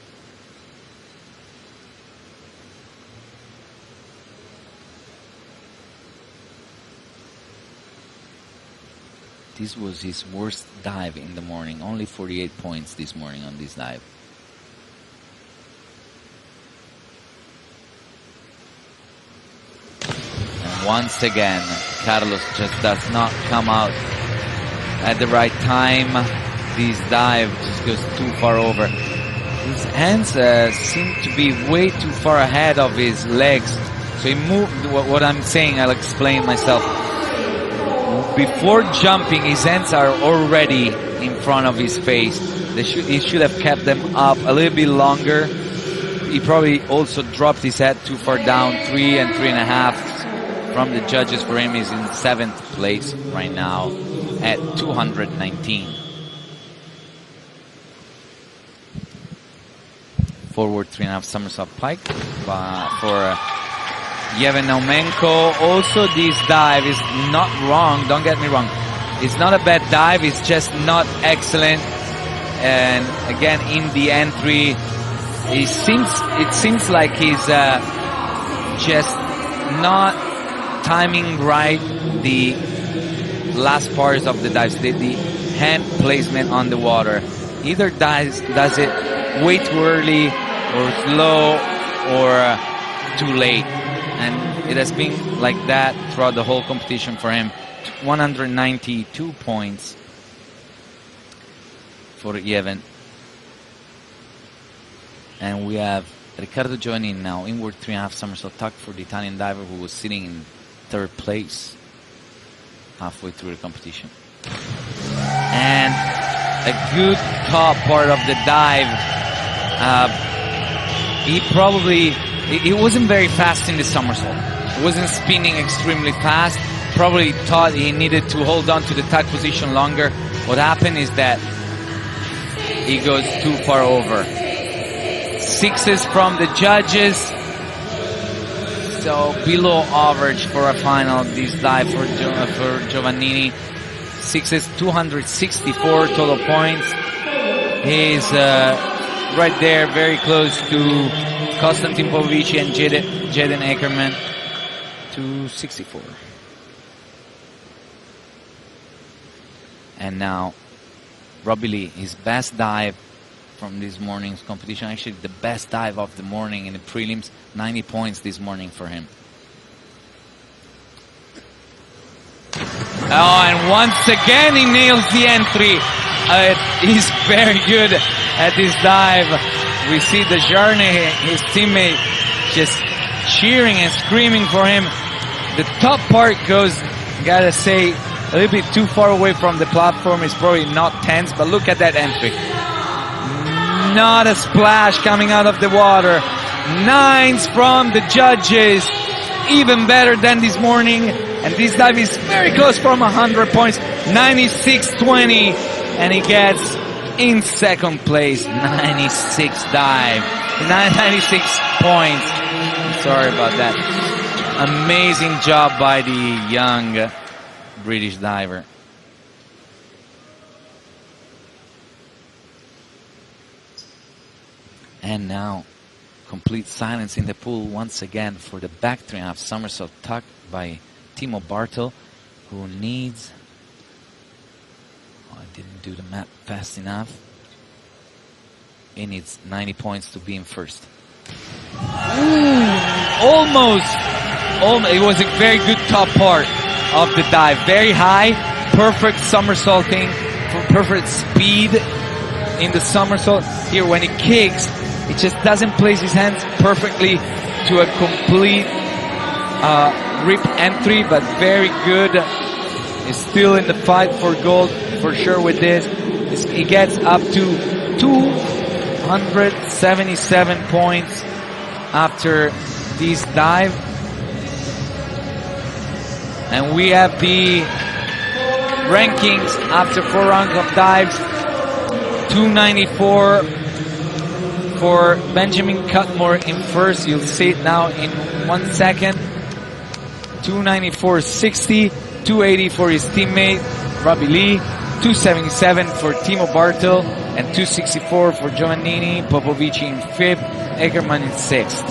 This was his worst dive in the morning. Only 48 points this morning on this dive. And once again, Carlos just does not come out at the right time. This dive just goes too far over. His hands seem to be way too far ahead of his legs. So he moved. What I'm saying, I'll explain myself. Before jumping, his hands are already in front of his face. He should have kept them up a little bit longer. He probably also dropped his head too far down. 3 and 3.5 from the judges for him is in 7th place right now at 219. Forward 3.5 somersault pike for Yevhen Naumenko. Also, this dive is not wrong. Don't get me wrong. It's not a bad dive. It's just not excellent. And again, in the entry, it seems like he's just not timing right the last parts of the dives. The hand placement on the water. Either does it way too early or slow or too late. And it has been like that throughout the whole competition for him. 192 points for Yevhen. And we have Riccardo Giovannini now, inward 3.5 somersault tuck for the Italian diver who was sitting in 3rd place halfway through the competition. And a good top part of the dive. He wasn't very fast in the somersault. He wasn't spinning extremely fast. Probably thought he needed to hold on to the tuck position longer. What happened is that he goes too far over. 6s from the judges. So below average for a final this dive for Giovannini. 6s, 264 total points. He's right there, very close to Konstantin Popovici and Jaden Ackerman, 264. And now, Robbie Lee, his best dive from this morning's competition. Actually, the best dive of the morning in the prelims. 90 points this morning for him. Oh, and once again he nails the entry. He's very good at this dive. We see the journey, his teammate just cheering and screaming for him. The top part goes, gotta say, a little bit too far away from the platform. It's probably not tense, but look at that entry. Not a splash coming out of the water. 9s from the judges. Even better than this morning. And this dive is very close from 100 points. 96.20. And he gets in 2nd place. 96 dive. 96 points. Sorry about that. Amazing job by the young British diver. And now, complete silence in the pool once again for the back 3.5 somersault tuck by Timo Bartel, who needs... Oh, I didn't do the math fast enough. He needs 90 points to be in first. Ooh, almost. It was a very good top part of the dive. Very high, perfect somersaulting, perfect speed in the somersault. Here, when he kicks, it just doesn't place his hands perfectly to a complete rip entry, but very good. He's still in the fight for gold for sure with this. He gets up to 277 points after this dive. And we have the rankings after 4 rounds of dives. 294 for Benjamin Cutmore in first. You'll see it now in 1 second. 294.60. 280 for his teammate Robbie Lee. 277 for Timo Bartel. And 264 for Giovannini. Popovici in fifth. Eggerman in sixth.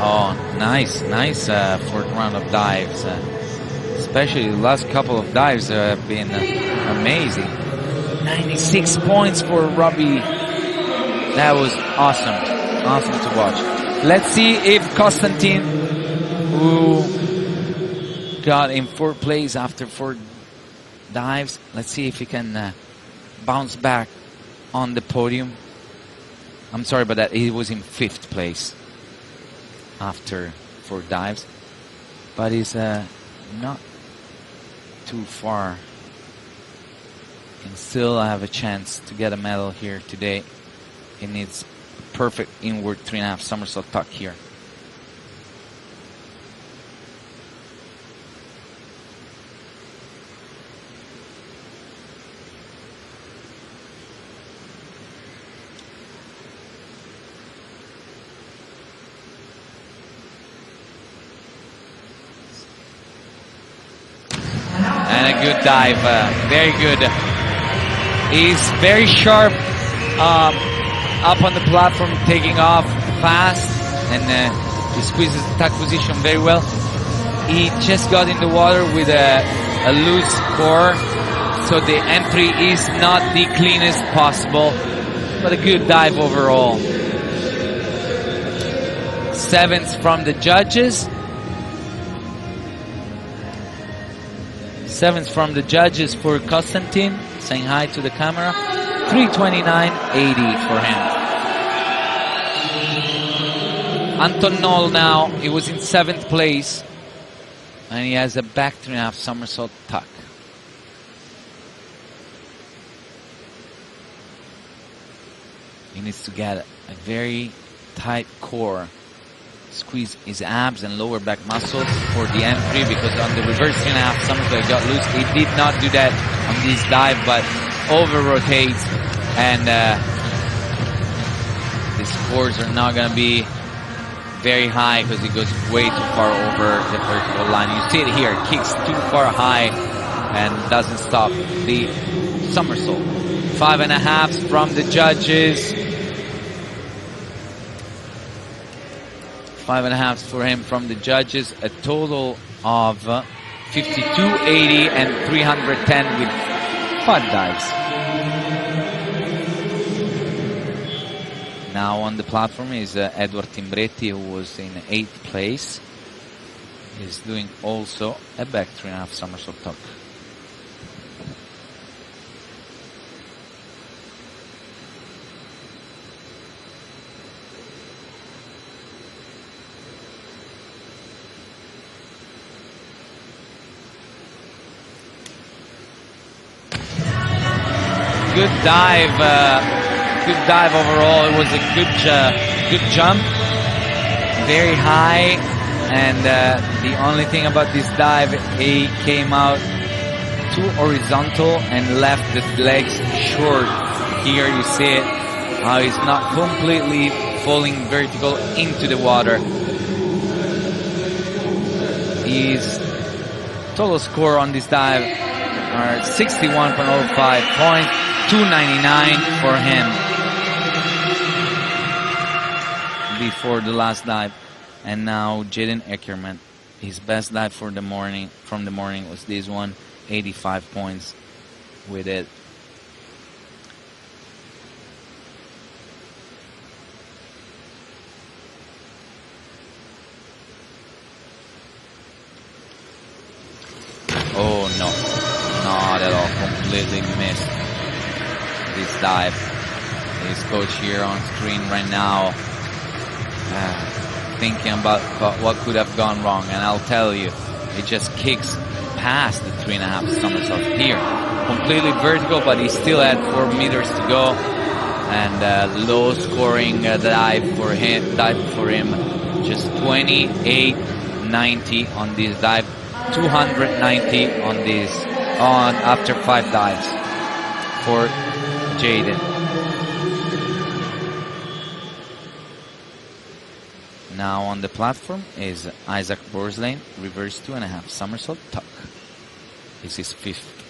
Oh, nice fourth round of dives. Especially the last couple of dives have been amazing. 96 points for Robbie. That was awesome. Awesome to watch. Let's see if Konstantin, who got in 4th place after 4 dives, let's see if he can bounce back on the podium. I'm sorry about that. He was in 5th place after 4 dives, but he's not too far. Can still have a chance to get a medal here today. He needs perfect inward 3.5 somersault tuck here. And a good dive, very good. He's very sharp up on the platform, taking off fast, and he squeezes the tuck position very well. He just got in the water with a loose core, so the entry is not the cleanest possible, but a good dive overall. 7th from the judges. 7th from the judges for Konstantin, saying hi to the camera. 329.80 for him. Anton Noll now, he was in 7th place, and he has a back 3.5 somersault tuck. He needs to get a very tight core. Squeeze his abs and lower back muscles for the entry, because on the reverse 3.5 somersault he got loose. He did not do that on this dive, but over rotates, and the scores are not going to be very high because he goes way too far over the vertical line. You see it here, kicks too far high and doesn't stop the somersault. 5.5 from the judges. 5.5 for him from the judges. A total of 52.80 and 310 with 5 dives. Now on the platform is Edward Timbretti, who was in 8th place. He's doing also a back 3.5 somersault tuck. Good dive overall. It was a good jump, very high, and the only thing about this dive, he came out too horizontal and left the legs short. Here you see it, how he's not completely falling vertical into the water. He's Total score on this dive are 61.05 points, 299 for him before the last dive. And now Jaden Eckerman, his best dive for the morning, from the morning was this one, 85 points with it. Oh no, not at all, completely missed this dive. His coach here on screen right now thinking about what could have gone wrong, and I'll tell you, it just kicks past the 3.5 somersault here. Completely vertical, but he still had 4 meters to go, and low scoring dive for him, just 28.90 on this dive. 290 on this after 5 dives for Jaden. Now on the platform is Isaac Borslane, reverse 2.5 somersault tuck. This is 5th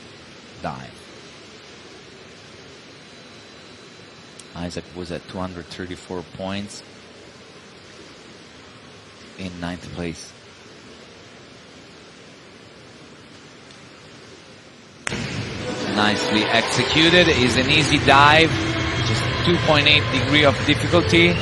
dive. Isaac was at 234 points in 9th place. Nicely executed. Is an easy dive, just 2.8 degree of difficulty,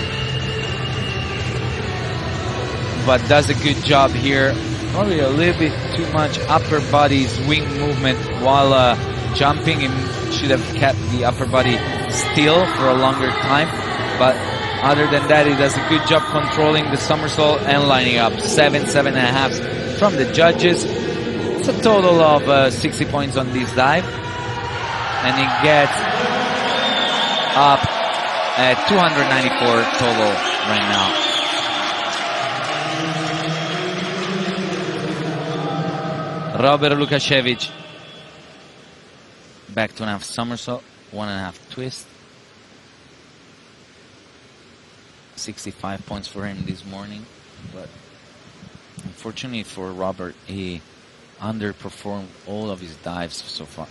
but does a good job here. Probably a little bit too much upper body swing movement while jumping. He should have kept the upper body still for a longer time, but other than that, he does a good job controlling the somersault and lining up. 7.5 from the judges. It's a total of 60 points on this dive. And he gets up at 294 total right now. Robert Lukashevich, back 2.5 somersault, 1.5 twist. 65 points for him this morning, but unfortunately for Robert, he underperformed all of his dives so far.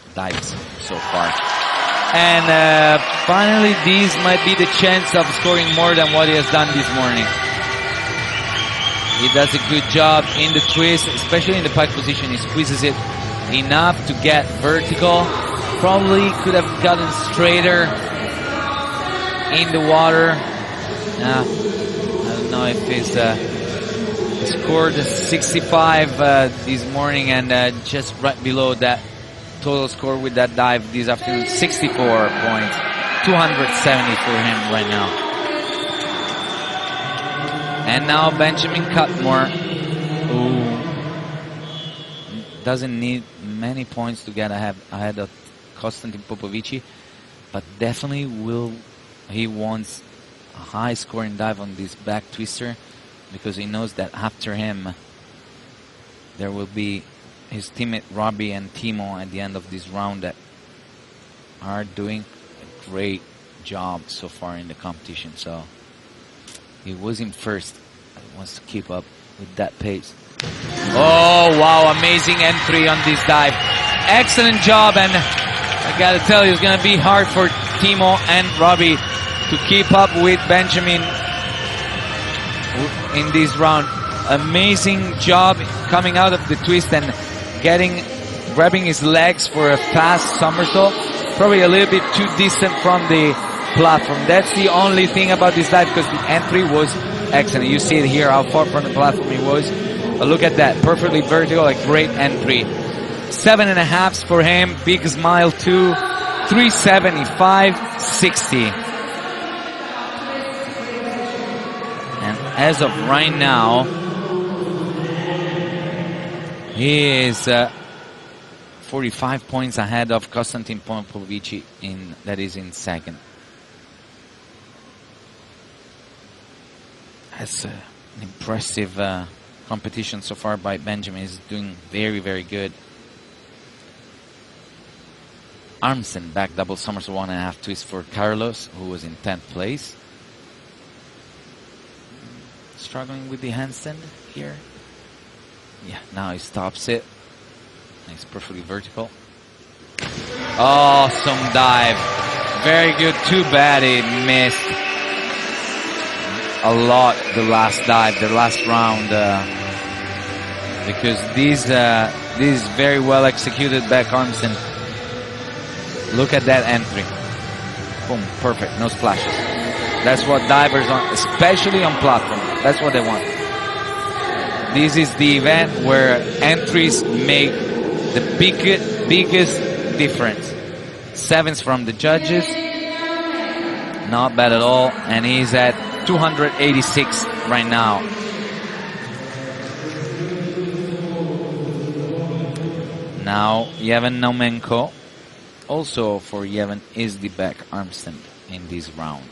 And finally, this might be the chance of scoring more than what he has done this morning. He does a good job in the twist, especially in the pike position. He squeezes it enough to get vertical. Probably could have gotten straighter in the water. I don't know if he's scored 65 this morning, and just right below that total score with that dive this afternoon, 64 points, 270 for him right now. And now Benjamin Cutmore, who doesn't need many points to get ahead of Konstantin Popovici, but definitely he wants a high scoring dive on this back twister, because he knows that after him there will be his teammate Robbie and Timo at the end of this round that are doing a great job so far in the competition. So he was in first, but he wants to keep up with that pace. Oh wow, amazing entry on this dive. Excellent job, and I gotta tell you, it's gonna be hard for Timo and Robbie to keep up with Benjamin in this round. Amazing job coming out of the twist and grabbing his legs for a fast somersault. Probably a little bit too distant from the platform. That's the only thing about this dive, because the entry was excellent. You see it here how far from the platform he was. But look at that, perfectly vertical, a great entry. 7.5 for him, big smile too. 375.60. As of right now, he is 45 points ahead of Konstantin Popovici that is in second. That's an impressive competition so far by Benjamin. He's doing very, very good. Armsen back double somersault 1.5 twist for Carlos, who was in 10th place. Struggling with the handstand here. Yeah, now he stops it. It's perfectly vertical. Awesome dive. Very good. Too bad he missed a lot the last dive, the last round, because this is very well executed back arms, and look at that entry. Boom, perfect, no splashes. That's what divers want, especially on platform. That's what they want. This is the event where entries make the biggest difference. 7s from the judges, not bad at all, and he's at 286 right now. Now Yevhen Naumenko, also for Yevhen, is the back armstand in this round.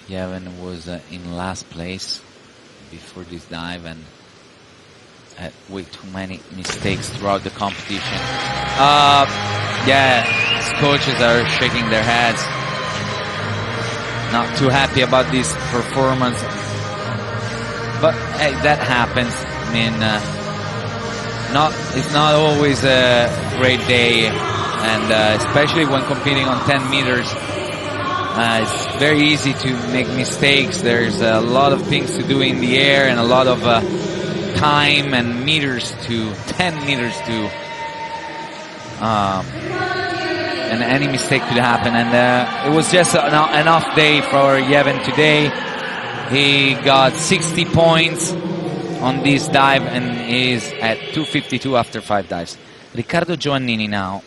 Yevhen was in last place before this dive and had way too many mistakes throughout the competition. Yeah, his coaches are shaking their heads. Not too happy about this performance. But hey, that happens. I mean, it's not always a great day, and especially when competing on 10 meters. It's very easy to make mistakes. There's a lot of things to do in the air and a lot of time and meters to 10 meters to and any mistake could happen. And it was just an off day for Yevhen today. He got 60 points on this dive and is at 252 after 5 dives. Riccardo Giovannini now.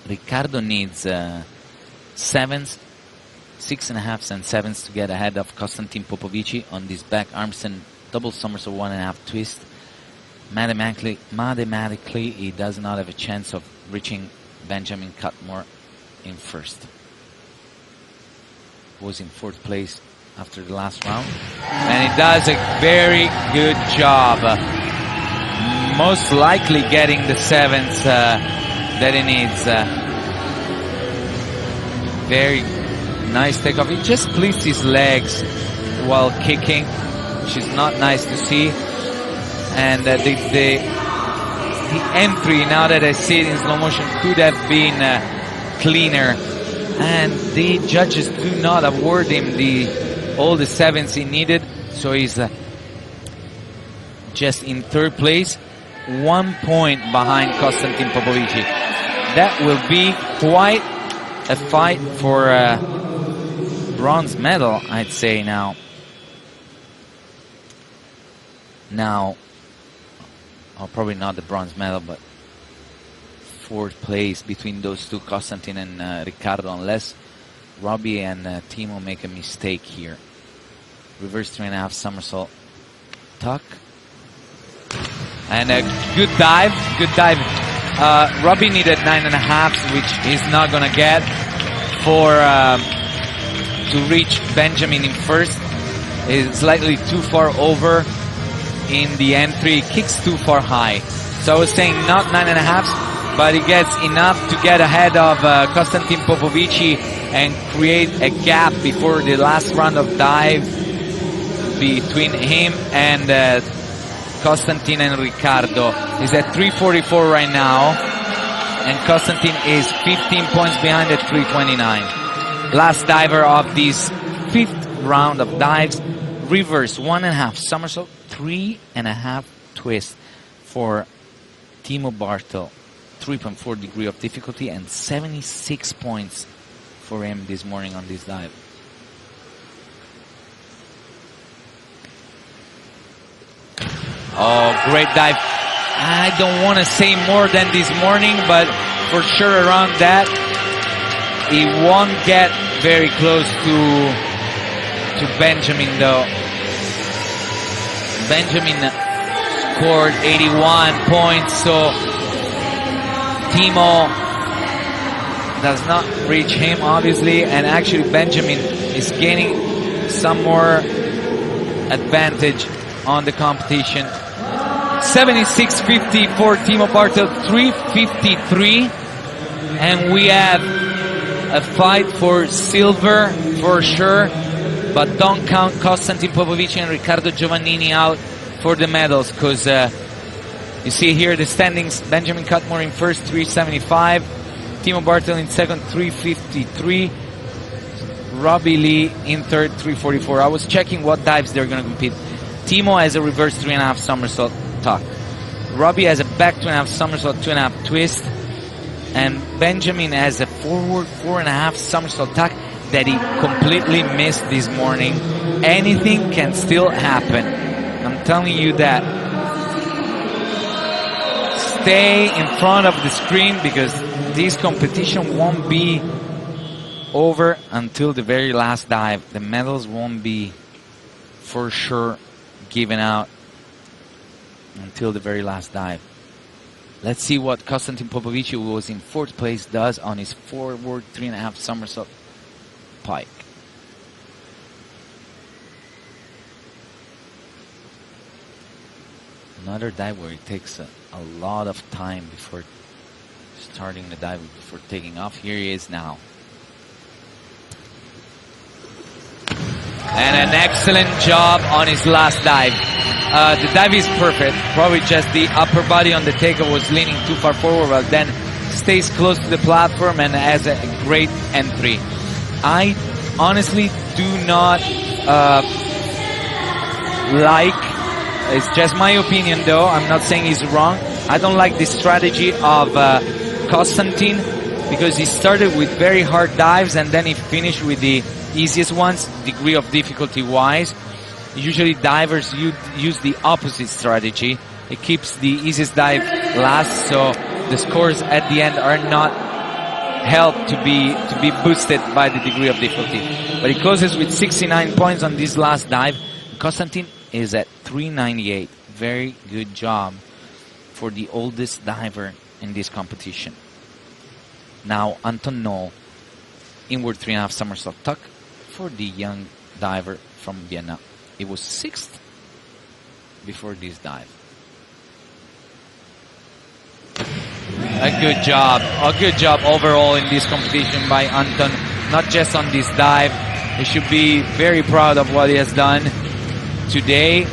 Riccardo needs 7s, 6.5s and 7s to get ahead of Konstantin Popovici on this back armstand double somersault 1.5 twist. Mathematically, he does not have a chance of reaching Benjamin Cutmore in first. Was in 4th place after the last round, and he does a very good job. Most likely getting the 7s that he needs. Very nice takeoff. He just splits his legs while kicking, which is not nice to see. And the entry, now that I see it in slow motion, could have been cleaner. And the judges do not award him all the 7s he needed, so he's just in 3rd place, 1 point behind Konstantin Popovici. That will be quite a fight for bronze medal, I'd say now. Probably not the bronze medal, but 4th place between those two, Konstantin and Riccardo, unless Robbie and Timo make a mistake here. Reverse 3.5 somersault tuck. And a good dive, Robbie needed 9.5s, which he's not gonna get to reach Benjamin in first. It's slightly too far over in the entry, kicks too far high. So I was saying not 9.5s, but he gets enough to get ahead of Konstantin Popovici and create a gap before the last round of dive between him and Konstantin and Riccardo. He's at 344 right now, and Konstantin is 15 points behind at 329. Last diver of this 5th round of dives, reverse 1.5 somersault, 3.5 twist for Timo Bartel. 3.4 degree of difficulty and 76 points for him this morning on this dive. Oh, great dive. I don't want to say more than this morning, but for sure around that. He won't get very close to Benjamin though. Benjamin scored 81 points, so Timo does not reach him obviously, and actually Benjamin is gaining some more advantage on the competition. 76.50 for Timo Bartel, 3.53. And we have a fight for silver for sure, but don't count Konstantin Popovic and Riccardo Giovannini out for the medals, because you see here the standings: Benjamin Cutmore in first, 3.75. Timo Bartel in second, 3.53. Robbie Lee in third, 3.44. I was checking what dives they're going to compete. Timo has a reverse 3.5 somersault tuck. Robbie has a back 2.5 somersault, 2.5 twist. And Benjamin has a forward 4.5 somersault tuck that he completely missed this morning. Anything can still happen. I'm telling you that. Stay in front of the screen, because this competition won't be over until the very last dive. The medals won't be for sure given out until the very last dive. Let's see what Konstantin Popovic, who was in fourth place, does on his forward 3.5 somersault pike. Another dive where it takes a lot of time before starting the dive, before taking off. Here he is now. And an excellent job on his last dive. The dive is perfect. Probably just the upper body on the takeoff was leaning too far forward, but then stays close to the platform and has a great entry. I honestly do not like, it's just my opinion though, I'm not saying he's wrong, I don't like the strategy of Konstantin, because he started with very hard dives and then he finished with the easiest ones, degree of difficulty wise. Usually divers use the opposite strategy. It keeps the easiest dive last, so the scores at the end are not helped to be boosted by the degree of difficulty. But he closes with 69 points on this last dive. Konstantin is at 398. Very good job for the oldest diver in this competition. Now Anton Knoll, inward 3.5 somersault tuck for the young diver from Vienna. It was 6th before this dive. A good job overall in this competition by Anton. Not just on this dive. He should be very proud of what he has done today.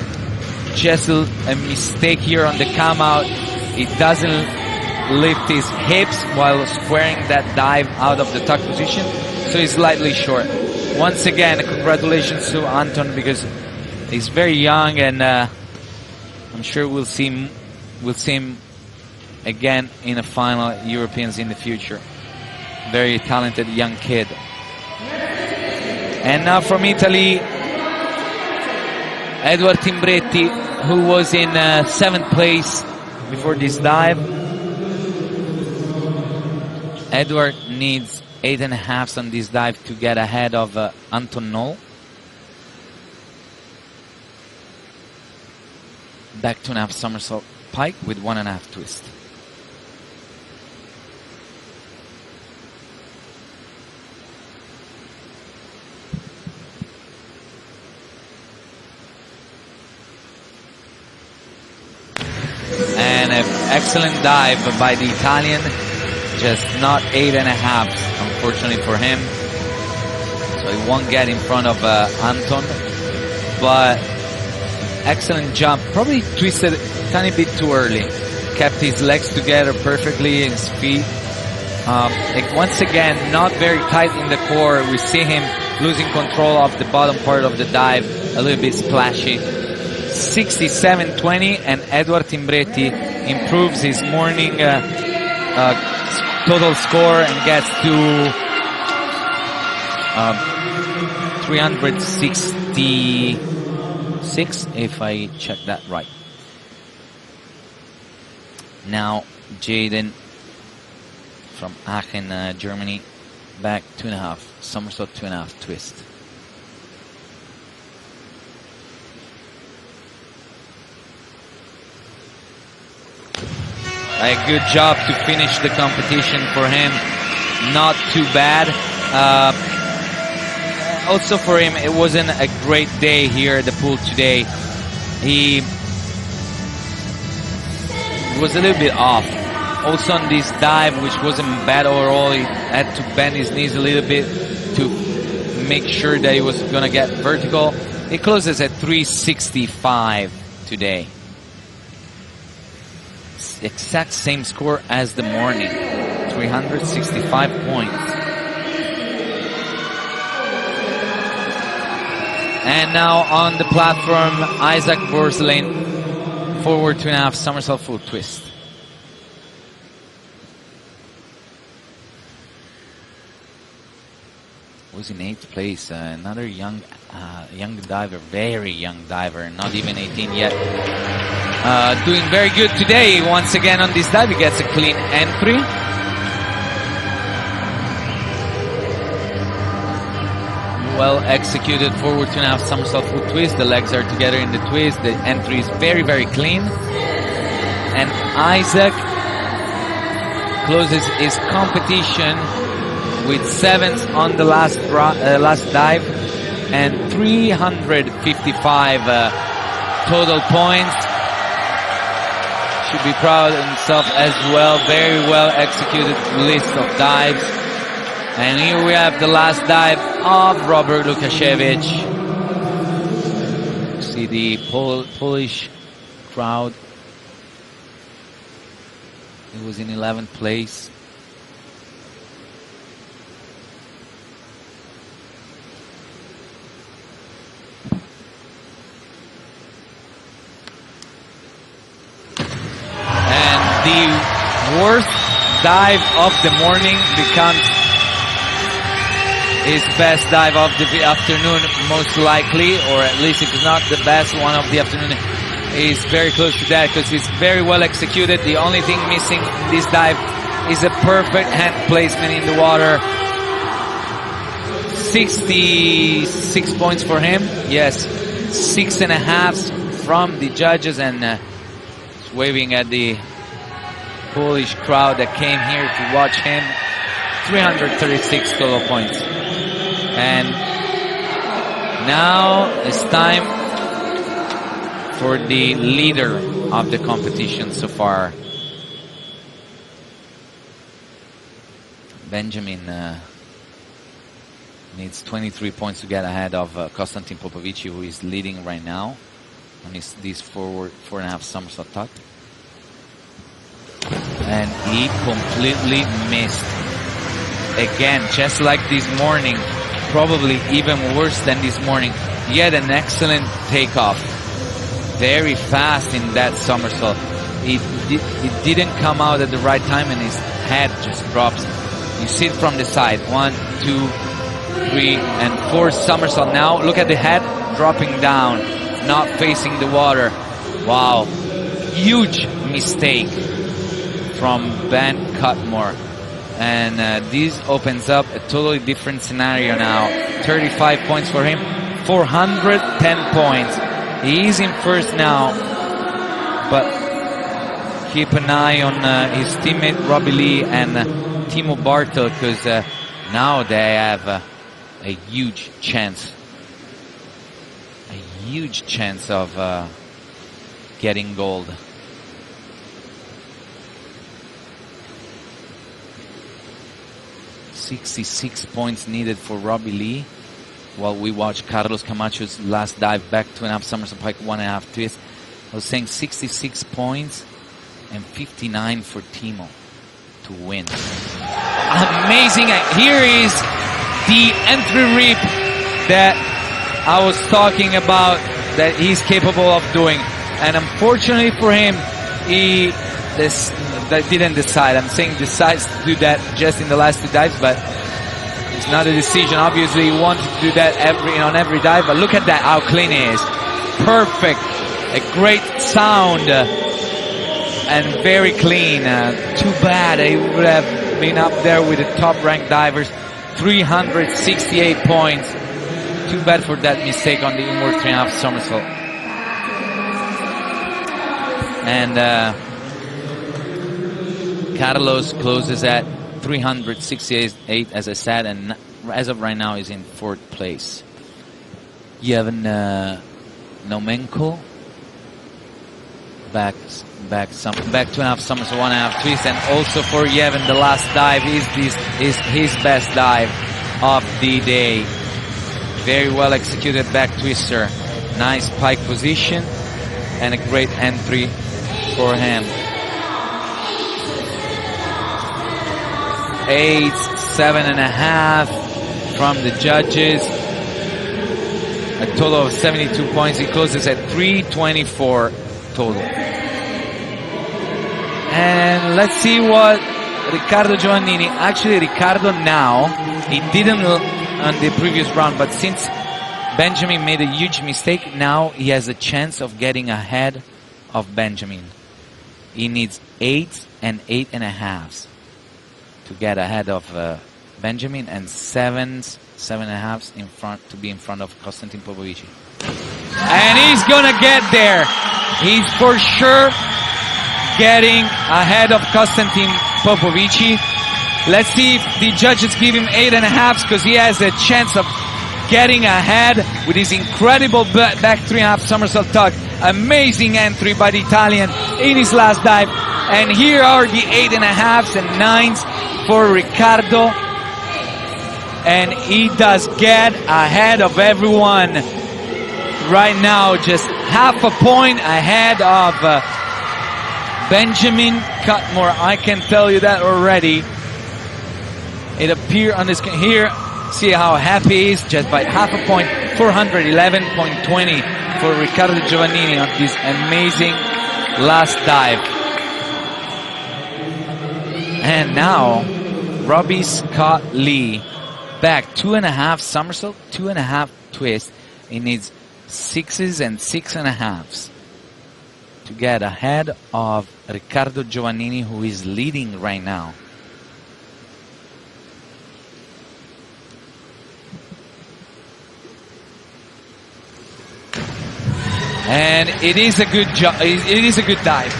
Just a mistake here on the come out. He doesn't lift his hips while squaring that dive out of the tuck position, so he's slightly short. Once again, congratulations to Anton, because he's very young, and I'm sure we'll see him again in the final Europeans in the future. Very talented young kid. And now from Italy, Edward Timbretti, who was in 7th place before this dive. Edward needs 8.5 on this dive to get ahead of Anton Knoll. Back 2.5 somersault pike with 1.5 twist. And an excellent dive by the Italian, just not 8.5, unfortunately for him. So he won't get in front of Anton, but excellent jump. Probably twisted a tiny bit too early. Kept his legs together perfectly, his feet. Once again, not very tight in the core. We see him losing control of the bottom part of the dive, a little bit splashy. 67.20, and Edward Timbretti improves his morning total score and gets to 366, if I check that right. Now Jaden from Aachen, Germany, back 2.5 somersault, 2.5 twist. A good job to finish the competition for him. Not too bad. Also for him, it wasn't a great day here at the pool today. He It was a little bit off. Also on this dive, which wasn't bad overall, he had to bend his knees a little bit to make sure that he was going to get vertical. It closes at 365 today. It's the exact same score as the morning. 365 points. And now on the platform, Isaac Borselin, forward 2.5 somersault full twist. Was in 8th place. Another young diver, very young diver, not even 18 yet. Doing very good today. Once again on this dive, he gets a clean entry. Well executed forward 2.5 somersault full twist. The legs are together in the twist. The entry is very, very clean. And Isaac closes his competition with 7th on the last dive and 355 total points. Should be proud of himself as well. Very well executed list of dives. And here we have the last dive of Robert Lukasiewicz. See the Polish crowd. He was in 11th place. And the worst dive of the morning becomes his best dive of the afternoon, most likely, or at least if it's not the best one of the afternoon, is very close to that because it's very well executed. The only thing missing in this dive is a perfect hand placement in the water. 66 points for him. Yes, 6.5 from the judges, and waving at the Polish crowd that came here to watch him. 336 total points. And now it's time for the leader of the competition so far. Benjamin needs 23 points to get ahead of Konstantin Popovici, who is leading right now on this forward 4.5 somersault tuck. And he completely missed. Again, just like this morning, probably even worse than this morning. He had an excellent takeoff. Very fast in that somersault. It didn't come out at the right time and his head just drops. You see it from the side. 1, 2, 3, and 4 somersault. Now look at the head dropping down, not facing the water. Wow. Huge mistake from Ben Cutmore. And this opens up a totally different scenario now. 35 points for him, 410 points. He is in first now, but keep an eye on his teammate Robbie Lee and Timo Bartel, because now they have a huge chance. A huge chance of getting gold. $66 points needed for Robbie Lee, while we watch Carlos Camacho's last dive back 2.5 somersault pike, 1.5 twist. I was saying 66 points and 59 for Timo to win. Amazing. Here is the entry rip that I was talking about that he's capable of doing. And unfortunately for him, that didn't decide. I'm saying decides to do that just in the last 2 dives, but it's not a decision. Obviously, he wanted to do that on every dive, but look at that, how clean he is. Perfect. A great sound and very clean. Too bad he would have been up there with the top-ranked divers. 368 points. Too bad for that mistake on the inward 3.5 somersault. And Carlos closes at 368, as I said, and as of right now is in 4th place. Yevhen Naumenko, back 2.5 somersault, 1.5 twist, and also for Yevon, the last dive is his best dive of the day. Very well executed back twister, nice pike position, and a great entry for him. 8, 7.5 from the judges. A total of 72 points. He closes at 324 total. And let's see what Riccardo Giovannini. Actually, Riccardo now, he didn't on the previous round, but since Benjamin made a huge mistake, now he has a chance of getting ahead of Benjamin. He needs 8 and 8.5 to get ahead of Benjamin, and 7.5 in front to be in front of Konstantin Popovici. And he's gonna get there. He's for sure getting ahead of Konstantin Popovici. Let's see if the judges give him 8.5, because he has a chance of getting ahead with his incredible back 3.5 somersault tuck. Amazing entry by the Italian in his last dive. And here are the 8.5s and 9s for Riccardo. And he does get ahead of everyone right now, just half a point ahead of Benjamin Cutmore. I can tell you that already. It appeared on this here. See how happy he is, just by half a point. 411.20 for Riccardo Giovannini on this amazing last dive. And now Robbie Scott Lee, back 2.5 somersault, 2.5 twist. He needs 6s and 6.5s to get ahead of Riccardo Giovannini, who is leading right now. And it is a good job. It is a good dive.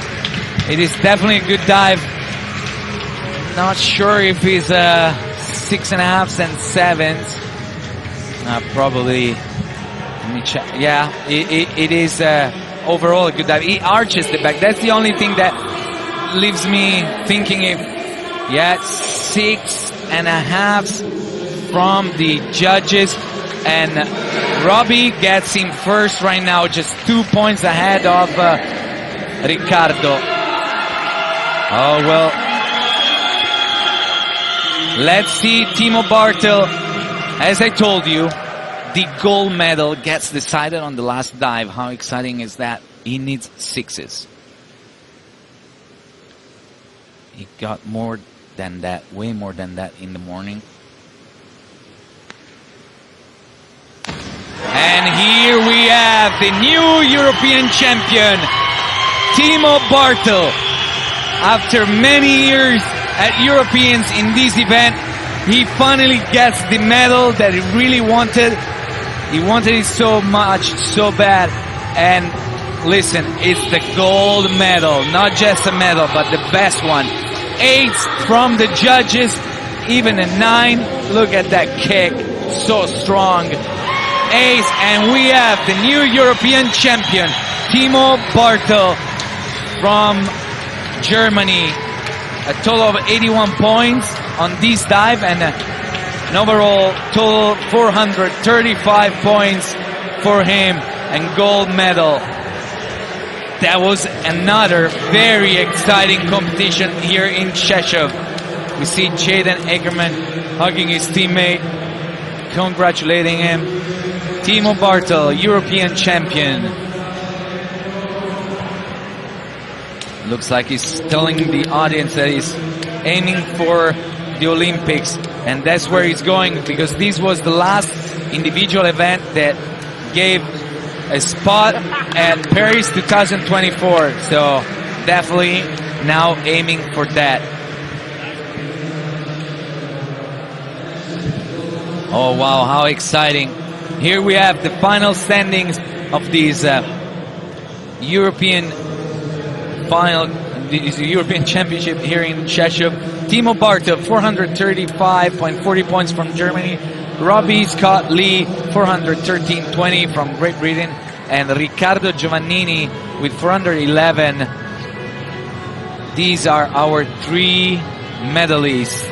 It is definitely a good dive. Not sure if he's 6.5s and 7s. Probably. Let me check. Yeah, it is overall a good dive. He arches the back. That's the only thing that leaves me thinking if, yeah, 6.5s from the judges. And Robbie gets him first right now, just 2 points ahead of Riccardo. Oh, well. Let's see Timo Bartel. As I told you, the gold medal gets decided on the last dive. How exciting is that? He needs 6s. He got more than that, way more than that in the morning. And here we have the new European champion, Timo Bartel. After many years at Europeans in this event, he finally gets the medal that he really wanted. He wanted it so much, so bad. And listen, it's the gold medal, not just a medal, but the best one. 8 from the judges, even a 9. Look at that kick, so strong. Ace, and we have the new European champion, Timo Bartel from Germany. A total of 81 points on this dive, and an overall total 435 points for him, and gold medal. That was another very exciting competition here in Czechov. We see Jaden Ackerman hugging his teammate, congratulating him. Timo Bartel, European champion. Looks like he's telling the audience that he's aiming for the Olympics, and that's where he's going, because this was the last individual event that gave a spot at Paris 2024. So definitely now aiming for that. Oh wow, how exciting. Here we have the final standings of these European Championship here in Czechov. Timo Bartel, 435.40 points from Germany. Robbie Scott Lee, 413.20 from Great Britain. and Riccardo Giovannini with 411. These are our 3 medalists.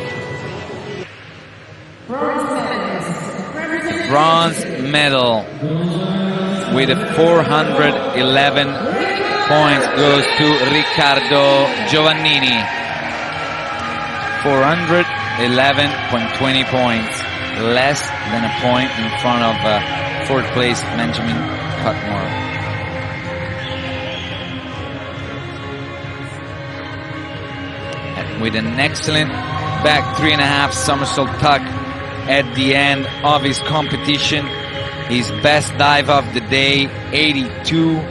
Bronze medal with 411 points goes to Riccardo Giovannini. 411.20 points, less than a point in front of 4th place Benjamin Cutmore. And with an excellent back 3.5 somersault tuck at the end of his competition, his best dive of the day, 82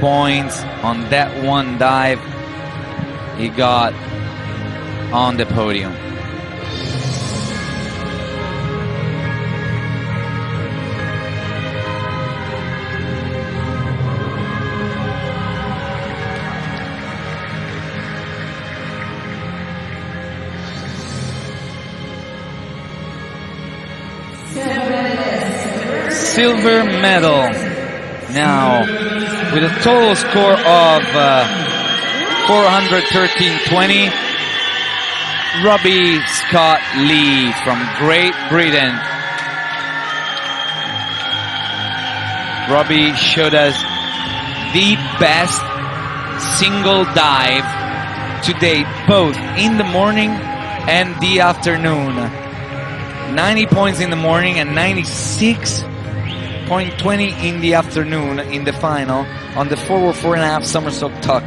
points on that one dive he got on the podium. Silver medal now with a total score of 413.20. Robbie Scott Lee from Great Britain. Robbie showed us the best single dive to date, both in the morning and the afternoon. 90 points in the morning and 96.20 in the afternoon in the final on the forward 4.5 somersault tuck.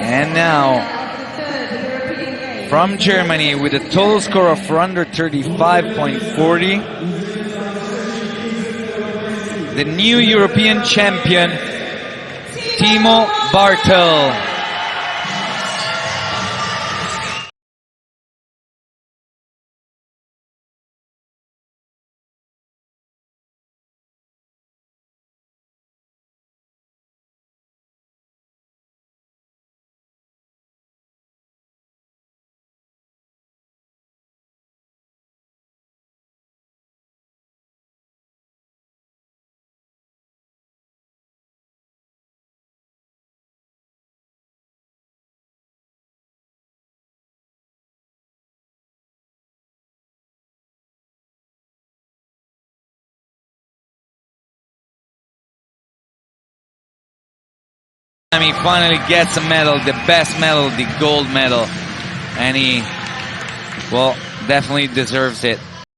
And now, from Germany with a total score of 435.40, the new European champion, Timo Bartel. He finally gets a medal, the best medal, the gold medal, and he, well, definitely deserves it.